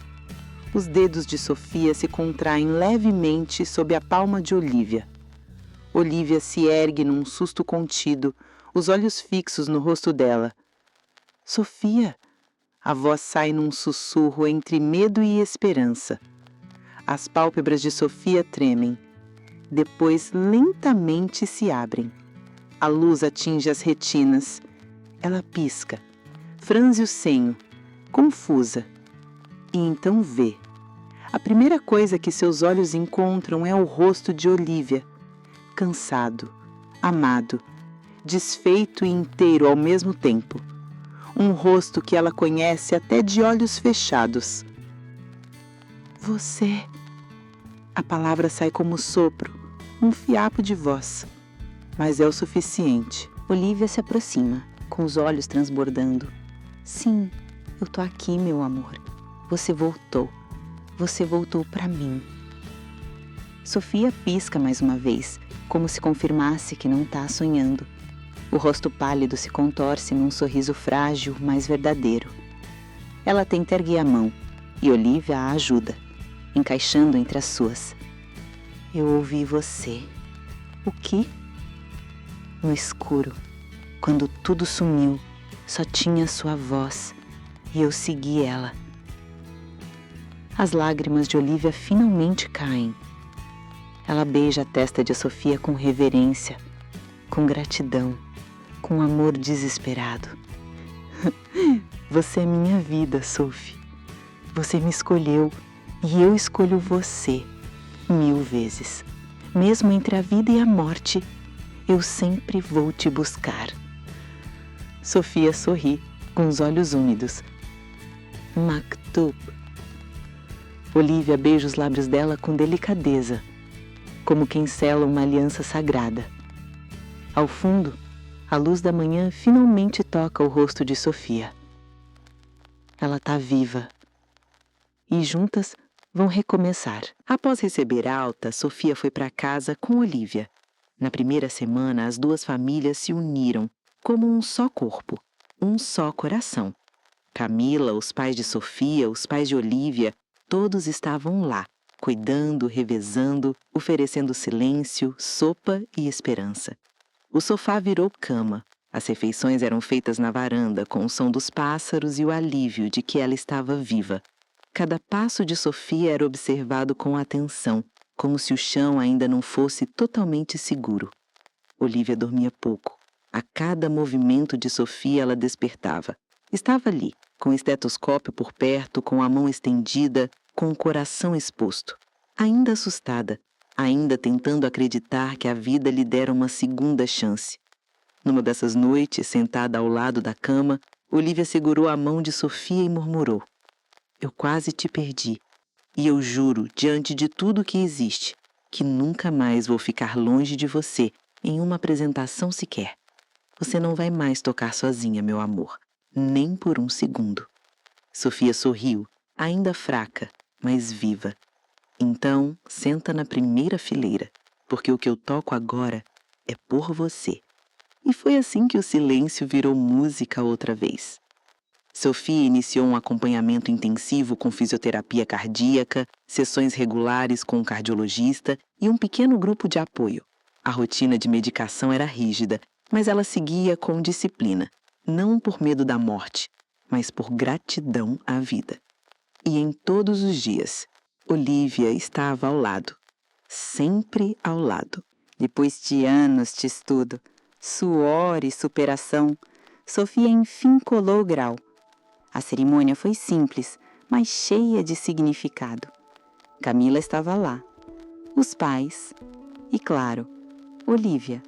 Os dedos de Sofia se contraem levemente sob a palma de Olivia. Olivia se ergue num susto contido, os olhos fixos no rosto dela. Sofia! A voz sai num sussurro entre medo e esperança. As pálpebras de Sofia tremem. Depois lentamente se abrem. A luz atinge as retinas. Ela pisca, franze o senho, confusa. E então vê. A primeira coisa que seus olhos encontram é o rosto de Olivia, cansado, amado, desfeito e inteiro ao mesmo tempo. Um rosto que ela conhece até de olhos fechados. Você... A palavra sai como sopro, um fiapo de voz. Mas é o suficiente. Olivia se aproxima, com os olhos transbordando. Sim, eu tô aqui, meu amor. Você voltou. Você voltou para mim. Sofia pisca mais uma vez, como se confirmasse que não tá sonhando. O rosto pálido se contorce num sorriso frágil, mas verdadeiro. Ela tenta erguer a mão, e Olivia a ajuda, encaixando entre as suas. Eu ouvi você. O quê? No escuro, quando tudo sumiu, só tinha sua voz, e eu segui ela. As lágrimas de Olivia finalmente caem. Ela beija a testa de Sofia com reverência, com gratidão. com amor desesperado. Você é minha vida, Sophie. Você me escolheu e eu escolho você 1000 vezes. Mesmo entre a vida e a morte, eu sempre vou te buscar. Sofia sorri, com os olhos úmidos. Maktub. Olivia beija os lábios dela com delicadeza, como quem sela uma aliança sagrada. Ao fundo, a luz da manhã finalmente toca o rosto de Sofia. Ela está viva. E juntas vão recomeçar. Após receber alta, Sofia foi para casa com Olivia. Na primeira semana, as duas famílias se uniram como um só corpo, um só coração. Camila, os pais de Sofia, os pais de Olivia, todos estavam lá, cuidando, revezando, oferecendo silêncio, sopa e esperança. O sofá virou cama. As refeições eram feitas na varanda, com o som dos pássaros e o alívio de que ela estava viva. Cada passo de Sofia era observado com atenção, como se o chão ainda não fosse totalmente seguro. Olivia dormia pouco. A cada movimento de Sofia ela despertava. Estava ali, com o estetoscópio por perto, com a mão estendida, com o coração exposto. Ainda assustada, ainda tentando acreditar que a vida lhe dera uma segunda chance. Numa dessas noites, sentada ao lado da cama, Olivia segurou a mão de Sofia e murmurou: "Eu quase te perdi, e eu juro, diante de tudo que existe, que nunca mais vou ficar longe de você em uma apresentação sequer. Você não vai mais tocar sozinha, meu amor, nem por um segundo." Sofia sorriu, ainda fraca, mas viva. "Então, senta na primeira fileira, porque o que eu toco agora é por você." E foi assim que o silêncio virou música outra vez. Sofia iniciou um acompanhamento intensivo com fisioterapia cardíaca, sessões regulares com um cardiologista e um pequeno grupo de apoio. A rotina de medicação era rígida, mas ela seguia com disciplina, não por medo da morte, mas por gratidão à vida. E em todos os dias, Olivia estava ao lado, sempre ao lado. Depois de anos de estudo, suor e superação, Sofia enfim colou o grau. A cerimônia foi simples, mas cheia de significado. Camila estava lá, os pais e, claro, Olivia,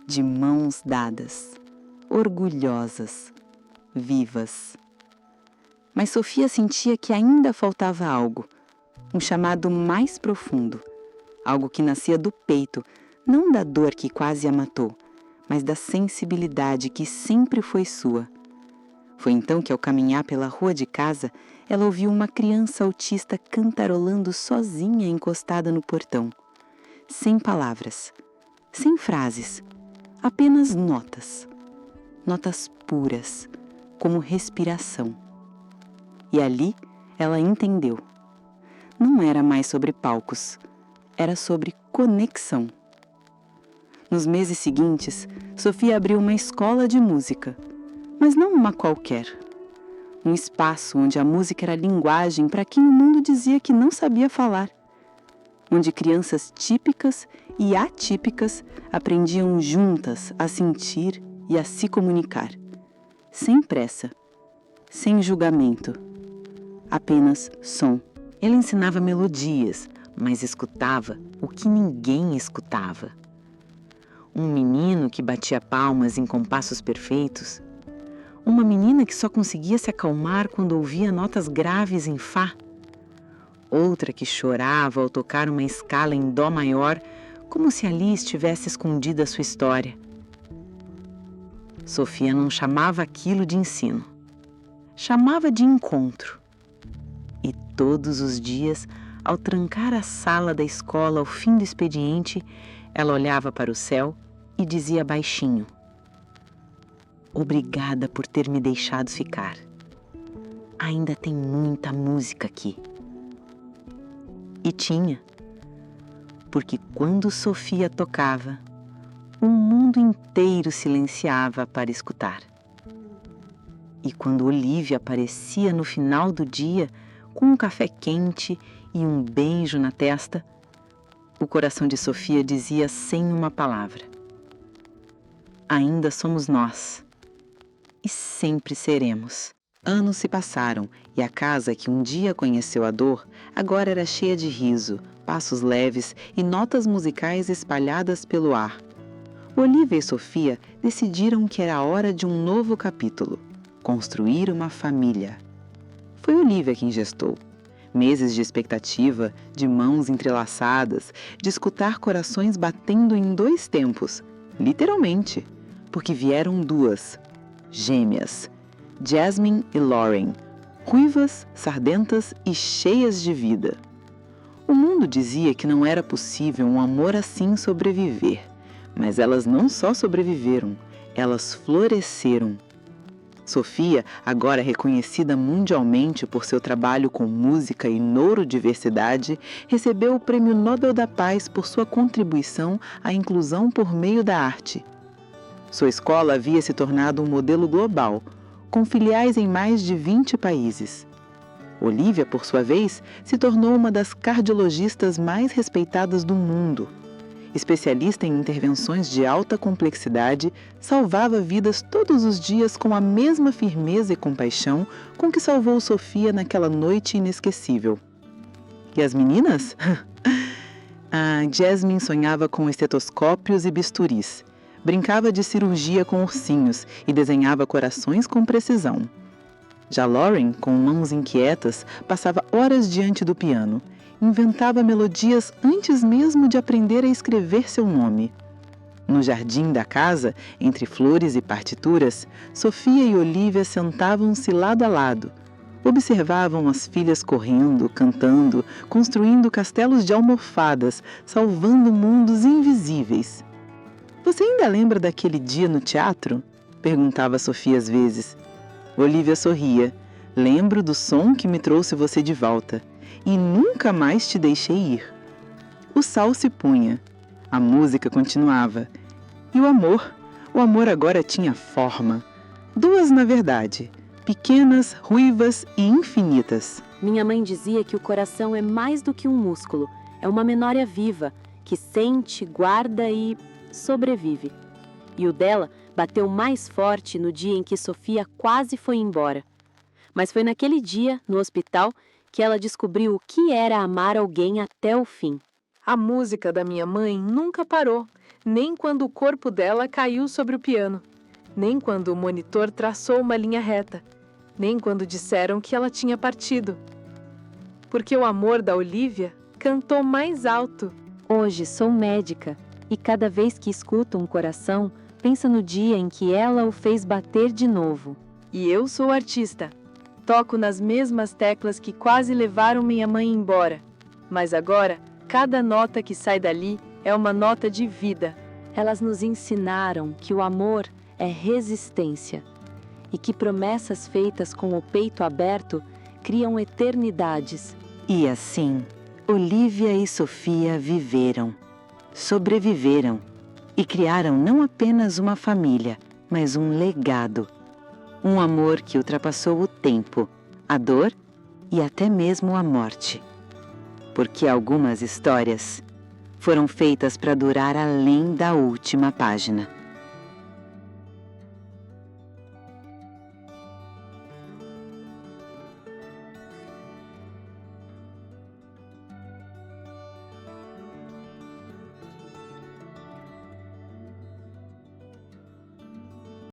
de mãos dadas, orgulhosas, vivas. Mas Sofia sentia que ainda faltava algo, um chamado mais profundo, algo que nascia do peito, não da dor que quase a matou, mas da sensibilidade que sempre foi sua. Foi então que, ao caminhar pela rua de casa, ela ouviu uma criança autista cantarolando sozinha encostada no portão. Sem palavras, sem frases, apenas notas. Notas puras, como respiração. E ali ela entendeu. Não era mais sobre palcos, era sobre conexão. Nos meses seguintes, Sofia abriu uma escola de música, mas não uma qualquer. Um espaço onde a música era linguagem para quem o mundo dizia que não sabia falar. Onde crianças típicas e atípicas aprendiam juntas a sentir e a se comunicar. Sem pressa, sem julgamento, apenas som. Ela ensinava melodias, mas escutava o que ninguém escutava. Um menino que batia palmas em compassos perfeitos. Uma menina que só conseguia se acalmar quando ouvia notas graves em Fá. Outra que chorava ao tocar uma escala em Dó maior, como se ali estivesse escondida a sua história. Sofia não chamava aquilo de ensino. Chamava de encontro. E todos os dias, ao trancar a sala da escola ao fim do expediente, ela olhava para o céu e dizia baixinho: "Obrigada por ter me deixado ficar. Ainda tem muita música aqui." E tinha, porque quando Sofia tocava, o mundo inteiro silenciava para escutar. E quando Olivia aparecia no final do dia, com um café quente e um beijo na testa, o coração de Sofia dizia sem uma palavra: ainda somos nós. E sempre seremos. Anos se passaram e a casa que um dia conheceu a dor agora era cheia de riso, passos leves e notas musicais espalhadas pelo ar. Olivia e Sofia decidiram que era a hora de um novo capítulo: construir uma família. Foi Olivia quem gestou. Meses de expectativa, de mãos entrelaçadas, de escutar corações batendo em 2 tempos, literalmente, porque vieram 2, gêmeas, Jasmine e Lauren, ruivas, sardentas e cheias de vida. O mundo dizia que não era possível um amor assim sobreviver, mas elas não só sobreviveram, elas floresceram. Sofia, agora reconhecida mundialmente por seu trabalho com música e neurodiversidade, recebeu o Prêmio Nobel da Paz por sua contribuição à inclusão por meio da arte. Sua escola havia se tornado um modelo global, com filiais em mais de 20 países. Olivia, por sua vez, se tornou uma das cardiologistas mais respeitadas do mundo. Especialista em intervenções de alta complexidade, salvava vidas todos os dias com a mesma firmeza e compaixão com que salvou Sofia naquela noite inesquecível. E as meninas? A Jasmine sonhava com estetoscópios e bisturis, brincava de cirurgia com ursinhos e desenhava corações com precisão. Já Lauren, com mãos inquietas, passava horas diante do piano. Inventava melodias antes mesmo de aprender a escrever seu nome. No jardim da casa, entre flores e partituras, Sofia e Olivia sentavam-se lado a lado. Observavam as filhas correndo, cantando, construindo castelos de almofadas, salvando mundos invisíveis. "Você ainda lembra daquele dia no teatro?" perguntava Sofia às vezes. Olivia sorria. "Lembro do som que me trouxe você de volta. E nunca mais te deixei ir." O sal se punha, a música continuava. E o amor agora tinha forma. 2, na verdade, pequenas, ruivas e infinitas. Minha mãe dizia que o coração é mais do que um músculo, é uma memória viva, que sente, guarda e sobrevive. E o dela bateu mais forte no dia em que Sofia quase foi embora. Mas foi naquele dia, no hospital, que ela descobriu o que era amar alguém até o fim. A música da minha mãe nunca parou, nem quando o corpo dela caiu sobre o piano, nem quando o monitor traçou uma linha reta, nem quando disseram que ela tinha partido. Porque o amor da Olivia cantou mais alto. Hoje sou médica e cada vez que escuto um coração, penso no dia em que ela o fez bater de novo. E eu sou artista. Toco nas mesmas teclas que quase levaram minha mãe embora. Mas agora, cada nota que sai dali é uma nota de vida. Elas nos ensinaram que o amor é resistência e que promessas feitas com o peito aberto criam eternidades. E assim, Olivia e Sofia viveram, sobreviveram e criaram não apenas uma família, mas um legado. Um amor que ultrapassou o tempo, a dor e até mesmo a morte. Porque algumas histórias foram feitas para durar além da última página.